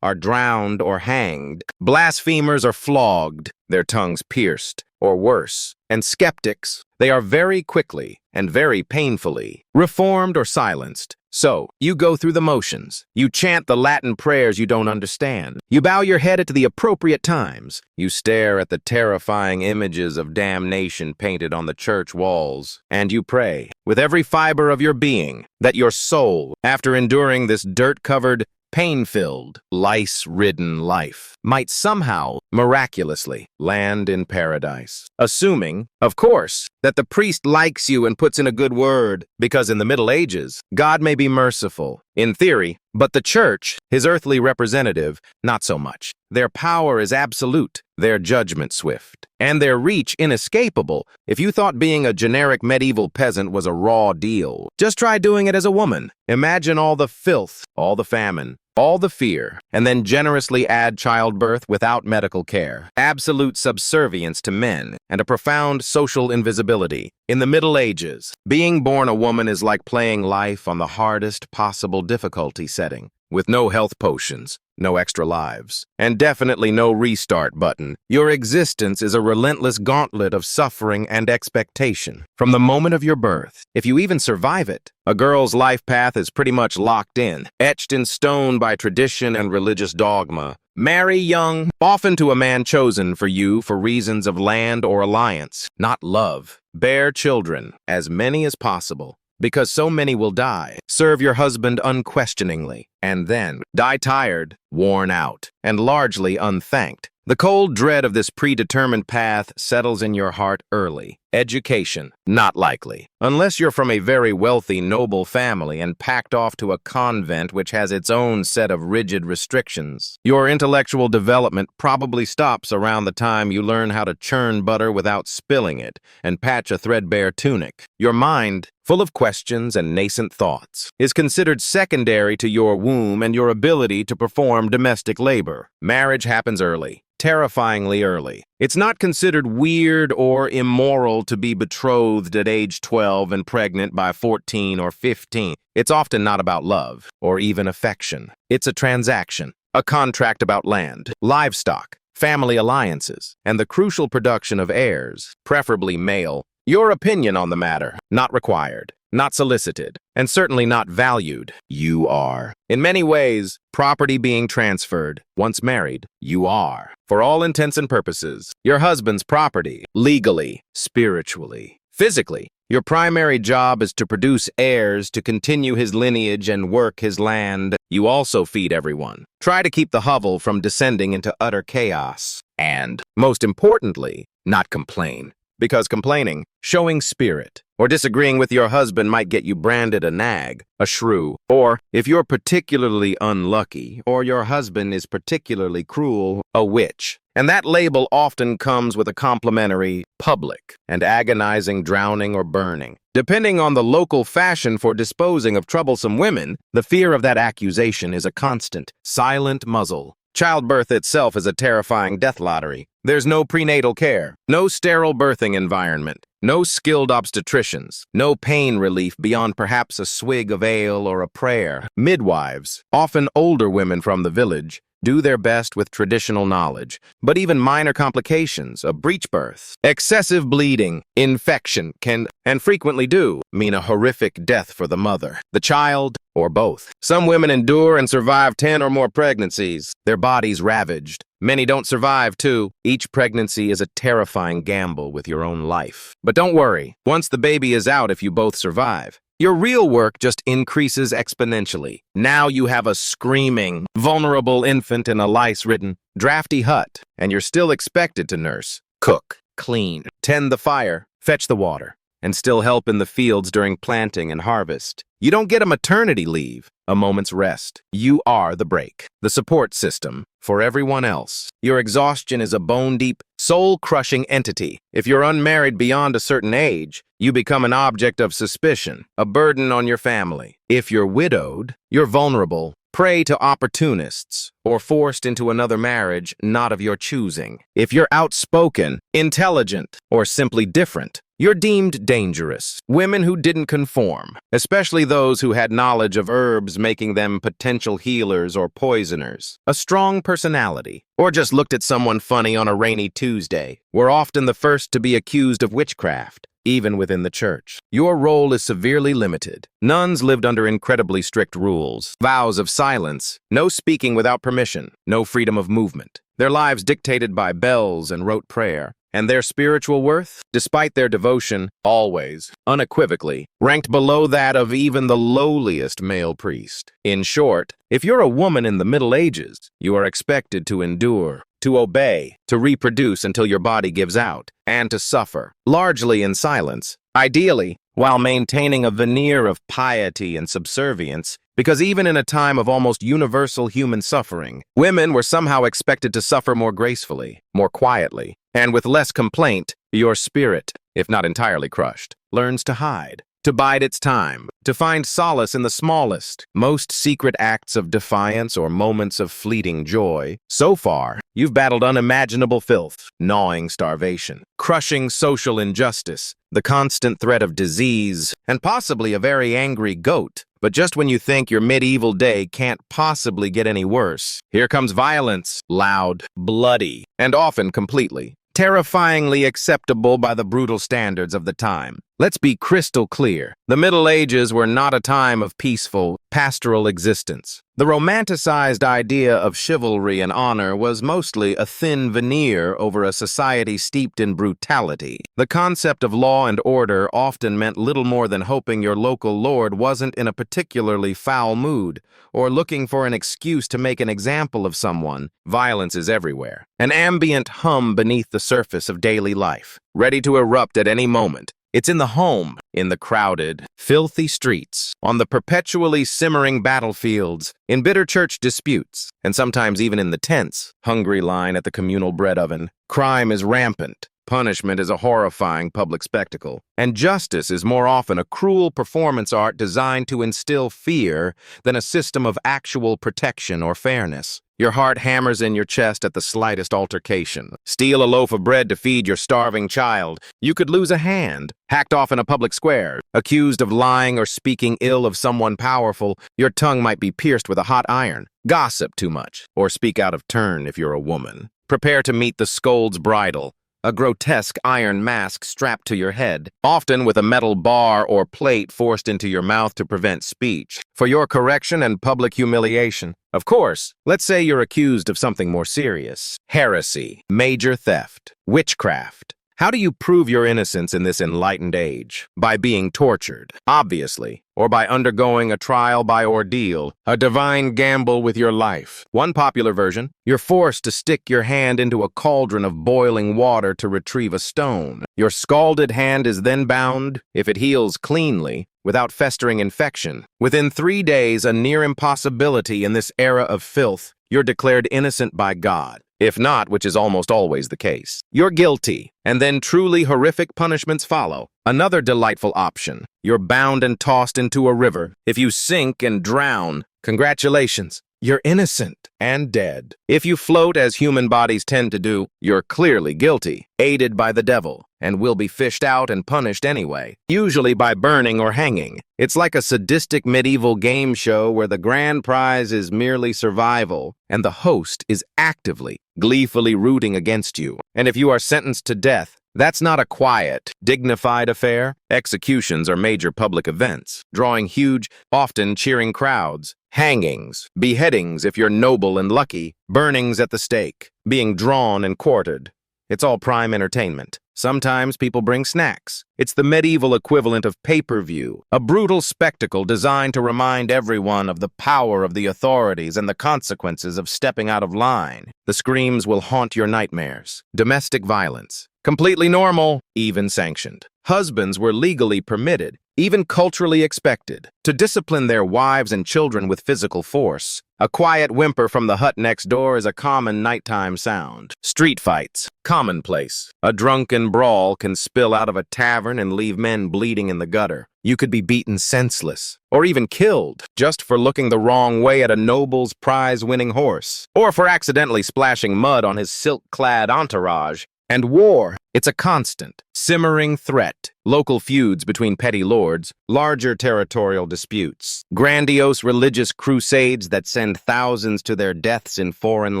are drowned or hanged. Blasphemers are flogged, their tongues pierced, or worse. And skeptics, they are very quickly and very painfully reformed or silenced. So, you go through the motions. You chant the Latin prayers you don't understand. You bow your head at the appropriate times. You stare at the terrifying images of damnation painted on the church walls. And you pray, with every fiber of your being, that your soul, after enduring this dirt-covered, pain-filled, lice-ridden life, might somehow, miraculously, land in paradise. Assuming, of course, that the priest likes you and puts in a good word, because in the Middle Ages, God may be merciful, in theory, but the church, his earthly representative, not so much. Their power is absolute, their judgment swift, and their reach inescapable. If you thought being a generic medieval peasant was a raw deal, just try doing it as a woman. Imagine all the filth, all the famine, all the fear, and then generously add childbirth without medical care, absolute subservience to men, and a profound social invisibility. In the Middle Ages, being born a woman is like playing life on the hardest possible difficulty setting, with no health potions, no extra lives, and definitely no restart button. Your existence is a relentless gauntlet of suffering and expectation. From the moment of your birth, if you even survive it, a girl's life path is pretty much locked in, etched in stone by tradition and religious dogma. Marry young, often to a man chosen for you for reasons of land or alliance, not love. Bear children, as many as possible, because so many will die. Serve your husband unquestioningly, and then die tired, worn out, and largely unthanked. The cold dread of this predetermined path settles in your heart early. Education, not likely. Unless you're from a very wealthy, noble family and packed off to a convent which has its own set of rigid restrictions. Your intellectual development probably stops around the time you learn how to churn butter without spilling it and patch a threadbare tunic. Your mind, full of questions and nascent thoughts, is considered secondary to your womb and your ability to perform domestic labor. Marriage happens early. Terrifyingly early. It's not considered weird or immoral to be betrothed at age 12 and pregnant by 14 or 15. It's often not about love or even affection. It's a transaction, a contract about land, livestock, family alliances, and the crucial production of heirs, preferably male. Your opinion on the matter, not required, not solicited, and certainly not valued. You are. In many ways, property being transferred. Once married, you are, for all intents and purposes, your husband's property, legally, spiritually, physically. Your primary job is to produce heirs to continue his lineage and work his land. You also feed everyone. Try to keep the hovel from descending into utter chaos. And, most importantly, not complain. Because complaining, showing spirit, or disagreeing with your husband might get you branded a nag, a shrew, or, if you're particularly unlucky, or your husband is particularly cruel, a witch. And that label often comes with a complimentary public and agonizing drowning or burning. Depending on the local fashion for disposing of troublesome women, the fear of that accusation is a constant, silent muzzle. Childbirth itself is a terrifying death lottery. There's no prenatal care, no sterile birthing environment, no skilled obstetricians, no pain relief beyond perhaps a swig of ale or a prayer. Midwives, often older women from the village, do their best with traditional knowledge, but even minor complications, a breech birth, excessive bleeding, infection can, and frequently do, mean a horrific death for the mother, the child, or both. Some women endure and survive 10 or more pregnancies, their bodies ravaged. Many don't survive, too. Each pregnancy is a terrifying gamble with your own life. But don't worry, once the baby is out if you both survive, your real work just increases exponentially. Now you have a screaming, vulnerable infant in a lice-ridden, drafty hut, and you're still expected to nurse, cook, clean, tend the fire, fetch the water, and still help in the fields during planting and harvest. You don't get a maternity leave, a moment's rest. You are the break, the support system for everyone else. Your exhaustion is a bone-deep, soul-crushing entity. If you're unmarried beyond a certain age, you become an object of suspicion, a burden on your family. If you're widowed, you're vulnerable, prey to opportunists, or forced into another marriage not of your choosing. If you're outspoken, intelligent, or simply different, you're deemed dangerous. Women who didn't conform, especially those who had knowledge of herbs making them potential healers or poisoners, a strong personality, or just looked at someone funny on a rainy Tuesday, were often the first to be accused of witchcraft, even within the church. Your role is severely limited. Nuns lived under incredibly strict rules, vows of silence, no speaking without permission, no freedom of movement. Their lives dictated by bells and rote prayer. And their spiritual worth, despite their devotion, always, unequivocally, ranked below that of even the lowliest male priest. In short, if you're a woman in the Middle Ages, you are expected to endure, to obey, to reproduce until your body gives out, and to suffer, largely in silence, ideally, while maintaining a veneer of piety and subservience, because even in a time of almost universal human suffering, women were somehow expected to suffer more gracefully, more quietly, and with less complaint. Your spirit, if not entirely crushed, learns to hide, to bide its time, to find solace in the smallest, most secret acts of defiance or moments of fleeting joy. So far, you've battled unimaginable filth, gnawing starvation, crushing social injustice, the constant threat of disease, and possibly a very angry goat. But just when you think your medieval day can't possibly get any worse, here comes violence, loud, bloody, and often completely, terrifyingly acceptable by the brutal standards of the time. Let's be crystal clear. The Middle Ages were not a time of peaceful, pastoral existence. The romanticized idea of chivalry and honor was mostly a thin veneer over a society steeped in brutality. The concept of law and order often meant little more than hoping your local lord wasn't in a particularly foul mood, or looking for an excuse to make an example of someone. Violence is everywhere, an ambient hum beneath the surface of daily life, ready to erupt at any moment. It's in the home, in the crowded, filthy streets, on the perpetually simmering battlefields, in bitter church disputes, and sometimes even in the tense, hungry line at the communal bread oven. Crime is rampant. Punishment is a horrifying public spectacle, and justice is more often a cruel performance art designed to instill fear than a system of actual protection or fairness. Your heart hammers in your chest at the slightest altercation. Steal a loaf of bread to feed your starving child. You could lose a hand. Hacked off in a public square. Accused of lying or speaking ill of someone powerful, your tongue might be pierced with a hot iron. Gossip too much, or speak out of turn if you're a woman. Prepare to meet the scold's bridle. A grotesque iron mask strapped to your head, often with a metal bar or plate forced into your mouth to prevent speech, for your correction and public humiliation. Of course, let's say you're accused of something more serious. Heresy, major theft, witchcraft. How do you prove your innocence in this enlightened age? By being tortured, obviously, or by undergoing a trial by ordeal, a divine gamble with your life. One popular version, you're forced to stick your hand into a cauldron of boiling water to retrieve a stone. Your scalded hand is then bound, if it heals cleanly, without festering infection. Within 3 days, a near impossibility in this era of filth, you're declared innocent by God. If not, which is almost always the case, you're guilty, and then truly horrific punishments follow. Another delightful option, you're bound and tossed into a river. If you sink and drown, congratulations, you're innocent and dead. If you float, as human bodies tend to do, you're clearly guilty, aided by the devil, and will be fished out and punished anyway, usually by burning or hanging. It's like a sadistic medieval game show where the grand prize is merely survival, and the host is actively, gleefully rooting against you. And if you are sentenced to death, that's not a quiet, dignified affair. Executions are major public events, drawing huge, often cheering crowds. Hangings, beheadings if you're noble and lucky, burnings at the stake, being drawn and quartered. It's all prime entertainment. Sometimes people bring snacks. It's the medieval equivalent of pay-per-view, a brutal spectacle designed to remind everyone of the power of the authorities and the consequences of stepping out of line. The screams will haunt your nightmares. Domestic violence. Completely normal, even sanctioned. Husbands were legally permitted, even culturally expected, to discipline their wives and children with physical force. A quiet whimper from the hut next door is a common nighttime sound. Street fights. Commonplace. A drunken brawl can spill out of a tavern and leave men bleeding in the gutter. You could be beaten senseless, or even killed, just for looking the wrong way at a noble's prize-winning horse, or for accidentally splashing mud on his silk-clad entourage. And war, it's a constant, simmering threat. Local feuds between petty lords, larger territorial disputes, grandiose religious crusades that send thousands to their deaths in foreign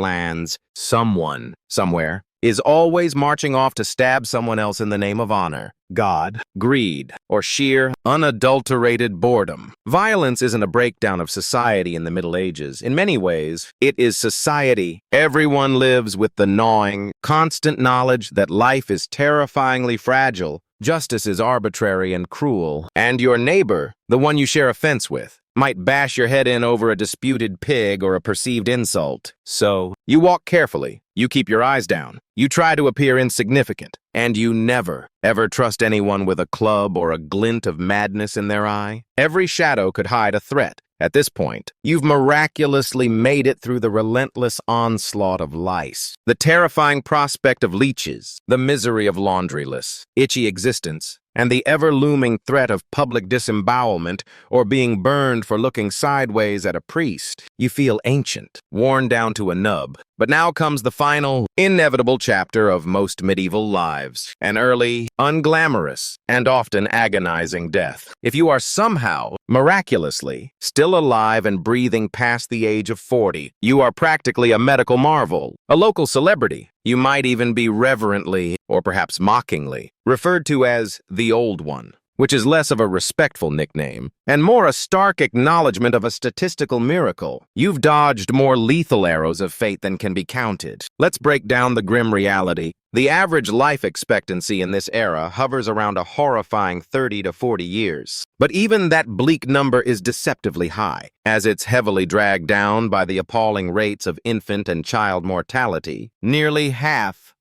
lands. Someone, somewhere, is always marching off to stab someone else in the name of honor, God, greed, or sheer, unadulterated boredom. Violence isn't a breakdown of society in the Middle Ages. In many ways, it is society. Everyone lives with the gnawing, constant knowledge that life is terrifyingly fragile, justice is arbitrary and cruel, and your neighbor, the one you share a fence with, might bash your head in over a disputed pig or a perceived insult. So, you walk carefully, you keep your eyes down, you try to appear insignificant, and you never, ever trust anyone with a club or a glint of madness in their eye. Every shadow could hide a threat. At this point, you've miraculously made it through the relentless onslaught of lice, the terrifying prospect of leeches, the misery of laundryless, itchy existence, and the ever-looming threat of public disembowelment or being burned for looking sideways at a priest. You feel ancient, worn down to a nub. But now comes the final, inevitable chapter of most medieval lives, an early, unglamorous, and often agonizing death. If you are somehow, miraculously, still alive and breathing past the age of 40, you are practically a medical marvel, a local celebrity. You might even be reverently, or perhaps mockingly, referred to as the Old One, which is less of a respectful nickname, and more a stark acknowledgement of a statistical miracle. You've dodged more lethal arrows of fate than can be counted. Let's break down the grim reality. The average life expectancy in this era hovers around a horrifying 30 to 40 years. But even that bleak number is deceptively high, as it's heavily dragged down by the appalling rates of infant and child mortality. Nearly half,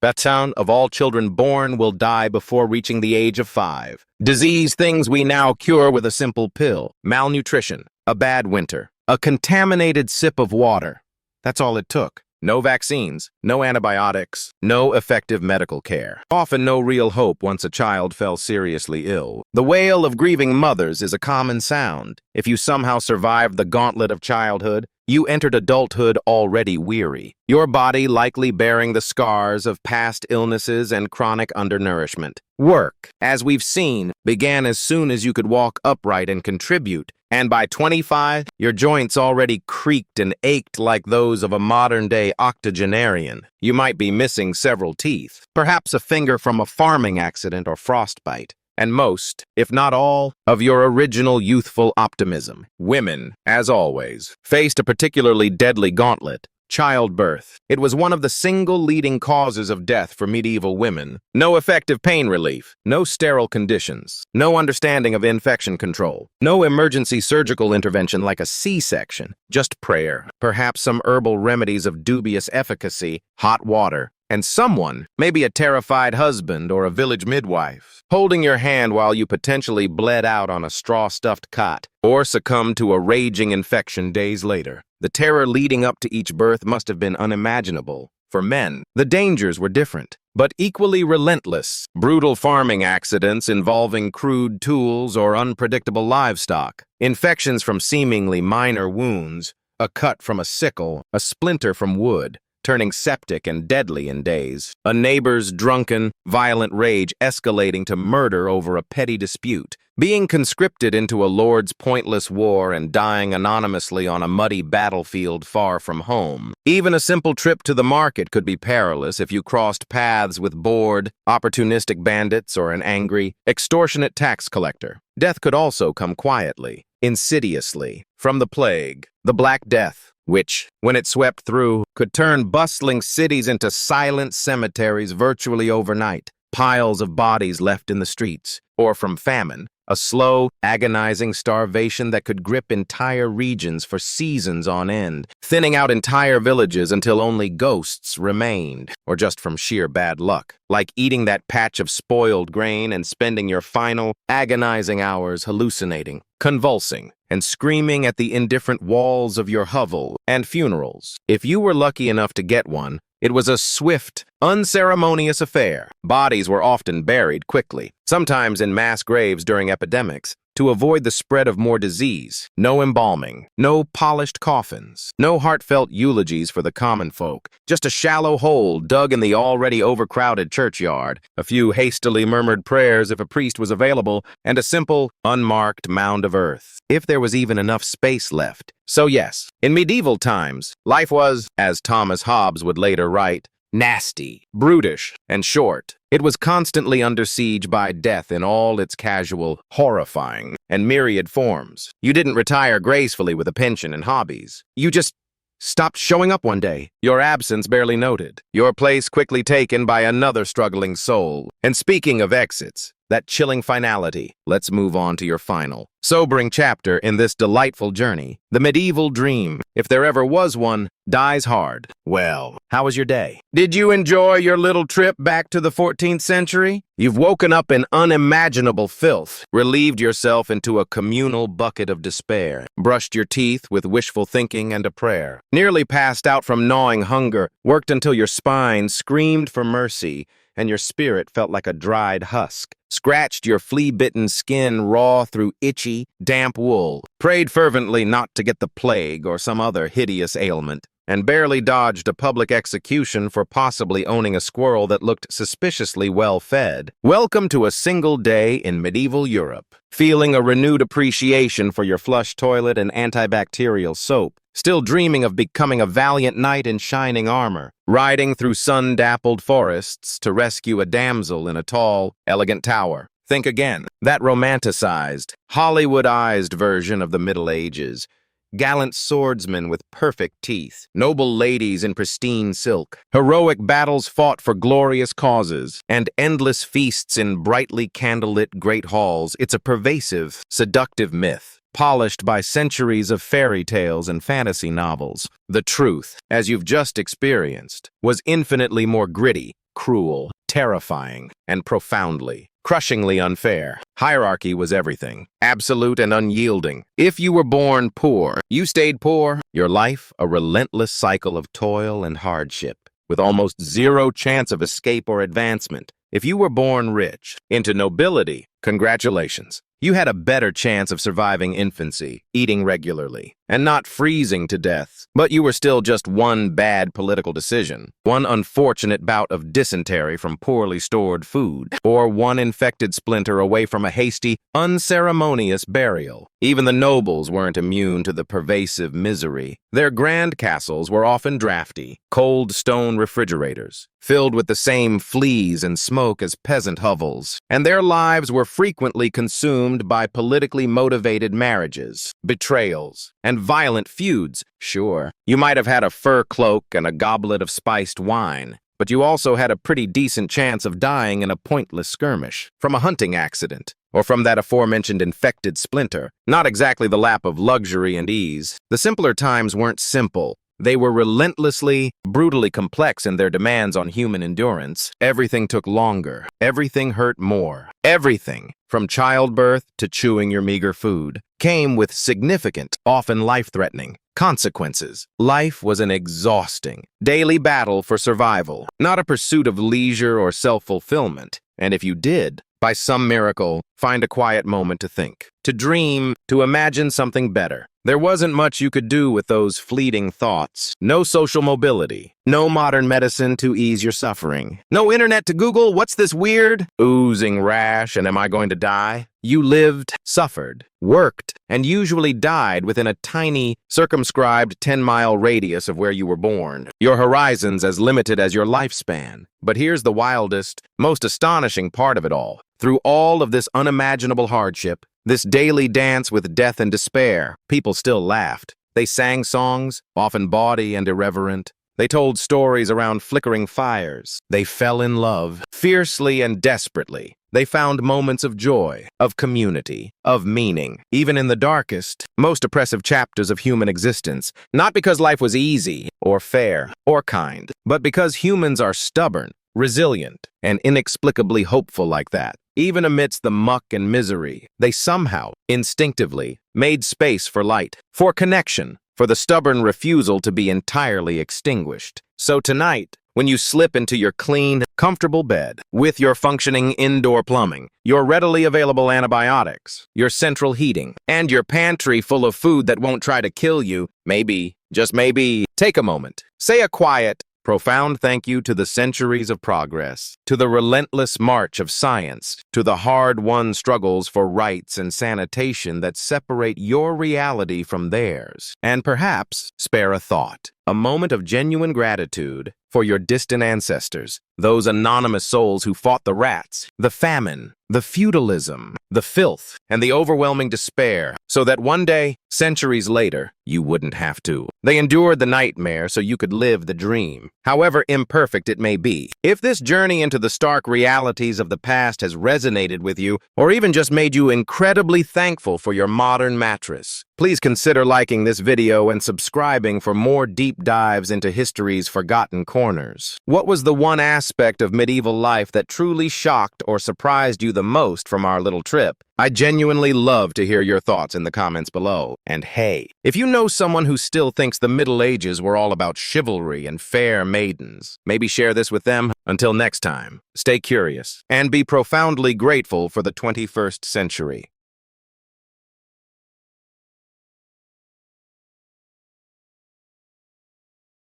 Bedtime of all children born will die before reaching the age of 5. Disease things we now cure with a simple pill. Malnutrition, a bad winter, a contaminated sip of water. That's all it took. No vaccines, no antibiotics, no effective medical care. Often no real hope once a child fell seriously ill. The wail of grieving mothers is a common sound. If you somehow survived the gauntlet of childhood, you entered adulthood already weary, your body likely bearing the scars of past illnesses and chronic undernourishment. Work, as we've seen, began as soon as you could walk upright and contribute, and by 25, your joints already creaked and ached like those of a modern-day octogenarian. You might be missing several teeth, perhaps a finger from a farming accident or frostbite, and most, if not all, of your original youthful optimism. Women, as always, faced a particularly deadly gauntlet. Childbirth. It was one of the single leading causes of death for medieval women. No effective pain relief, no sterile conditions, no understanding of infection control, no emergency surgical intervention like a C-section, just prayer, perhaps some herbal remedies of dubious efficacy, hot water, and someone, maybe a terrified husband or a village midwife, holding your hand while you potentially bled out on a straw-stuffed cot or succumbed to a raging infection days later. The terror leading up to each birth must have been unimaginable. For men, the dangers were different, but equally relentless. Brutal farming accidents involving crude tools or unpredictable livestock, infections from seemingly minor wounds, a cut from a sickle, a splinter from wood, turning septic and deadly in days, a neighbor's drunken, violent rage escalating to murder over a petty dispute, being conscripted into a lord's pointless war and dying anonymously on a muddy battlefield far from home. Even a simple trip to the market could be perilous if you crossed paths with bored, opportunistic bandits or an angry, extortionate tax collector. Death could also come quietly, insidiously, from the plague, the Black Death, which, when it swept through, could turn bustling cities into silent cemeteries virtually overnight, piles of bodies left in the streets, or from famine, a slow, agonizing starvation that could grip entire regions for seasons on end, thinning out entire villages until only ghosts remained, or just from sheer bad luck, like eating that patch of spoiled grain and spending your final, agonizing hours hallucinating, convulsing, and screaming at the indifferent walls of your hovel and funerals. If you were lucky enough to get one, it was a swift, unceremonious affair. Bodies were often buried quickly, sometimes in mass graves during epidemics, to avoid the spread of more disease. No embalming, no polished coffins, no heartfelt eulogies for the common folk, just a shallow hole dug in the already overcrowded churchyard, a few hastily murmured prayers if a priest was available, and a simple, unmarked mound of earth, if there was even enough space left. So yes, in medieval times, life was, as Thomas Hobbes would later write, nasty, brutish, and short. It was constantly under siege by death in all its casual, horrifying, and myriad forms. You didn't retire gracefully with a pension and hobbies. You just stopped showing up one day, your absence barely noted, your place quickly taken by another struggling soul. And speaking of exits, that chilling finality, let's move on to your final, sobering chapter in this delightful journey. The medieval dream, if there ever was one, dies hard. Well, how was your day? Did you enjoy your little trip back to the 14th century? You've woken up in unimaginable filth, relieved yourself into a communal bucket of despair, brushed your teeth with wishful thinking and a prayer, nearly passed out from gnawing hunger, worked until your spine screamed for mercy, and your spirit felt like a dried husk, scratched your flea-bitten skin raw through itchy, damp wool, prayed fervently not to get the plague or some other hideous ailment, and barely dodged a public execution for possibly owning a squirrel that looked suspiciously well-fed. Welcome to a single day in medieval Europe, feeling a renewed appreciation for your flush toilet and antibacterial soap, still dreaming of becoming a valiant knight in shining armor, riding through sun-dappled forests to rescue a damsel in a tall, elegant tower. Think again, that romanticized, Hollywoodized version of the Middle Ages. Gallant swordsmen with perfect teeth, noble ladies in pristine silk, heroic battles fought for glorious causes, and endless feasts in brightly candlelit great halls. It's a pervasive, seductive myth, polished by centuries of fairy tales and fantasy novels. The truth, as you've just experienced, was infinitely more gritty, cruel, terrifying, and profoundly, crushingly unfair. Hierarchy was everything, absolute and unyielding. If you were born poor, you stayed poor. Your life, a relentless cycle of toil and hardship, with almost zero chance of escape or advancement. If you were born rich, into nobility, congratulations. You had a better chance of surviving infancy, eating regularly, and not freezing to death. But you were still just one bad political decision, one unfortunate bout of dysentery from poorly stored food, or one infected splinter away from a hasty, unceremonious burial. Even the nobles weren't immune to the pervasive misery. Their grand castles were often drafty, cold stone refrigerators, filled with the same fleas and smoke as peasant hovels, and their lives were frequently consumed by politically motivated marriages, betrayals, and violent feuds. Sure, you might have had a fur cloak and a goblet of spiced wine, but you also had a pretty decent chance of dying in a pointless skirmish, from a hunting accident, or from that aforementioned infected splinter. Not exactly the lap of luxury and ease. The simpler times weren't simple. They were relentlessly, brutally complex in their demands on human endurance. Everything took longer. Everything hurt more. Everything, from childbirth to chewing your meager food, came with significant, often life-threatening, consequences. Life was an exhausting, daily battle for survival, not a pursuit of leisure or self-fulfillment. And if you did, by some miracle, find a quiet moment to think, to dream, to imagine something better, there wasn't much you could do with those fleeting thoughts. No social mobility, no modern medicine to ease your suffering, no internet to Google, what's this weird, oozing rash and am I going to die? You lived, suffered, worked, and usually died within a tiny, circumscribed 10-mile radius of where you were born, your horizons as limited as your lifespan. But here's the wildest, most astonishing part of it all. Through all of this unimaginable hardship, this daily dance with death and despair, people still laughed. They sang songs, often bawdy and irreverent. They told stories around flickering fires. They fell in love, fiercely and desperately. They found moments of joy, of community, of meaning, even in the darkest, most oppressive chapters of human existence, not because life was easy, or fair, or kind, but because humans are stubborn, resilient, and inexplicably hopeful like that. Even amidst the muck and misery, they somehow, instinctively, made space for light, for connection, for the stubborn refusal to be entirely extinguished. So tonight, when you slip into your clean, comfortable bed, with your functioning indoor plumbing, your readily available antibiotics, your central heating, and your pantry full of food that won't try to kill you, maybe, just maybe, take a moment. Say a quiet, profound thank you to the centuries of progress, to the relentless march of science, to the hard-won struggles for rights and sanitation that separate your reality from theirs, and perhaps spare a thought, a moment of genuine gratitude for your distant ancestors, those anonymous souls who fought the rats, the famine, the feudalism, the filth, and the overwhelming despair, so that one day, centuries later, you wouldn't have to. They endured the nightmare so you could live the dream, however imperfect it may be. If this journey into the stark realities of the past has resonated with you, or even just made you incredibly thankful for your modern mattress, please consider liking this video and subscribing for more deep dives into history's forgotten corners. What was the one aspect of medieval life that truly shocked or surprised you the most from our little trip? I genuinely love to hear your thoughts in the comments below. And hey, if you know someone who still thinks the Middle Ages were all about chivalry and fair maidens, maybe share this with them. Until next time, stay curious and be profoundly grateful for the 21st century.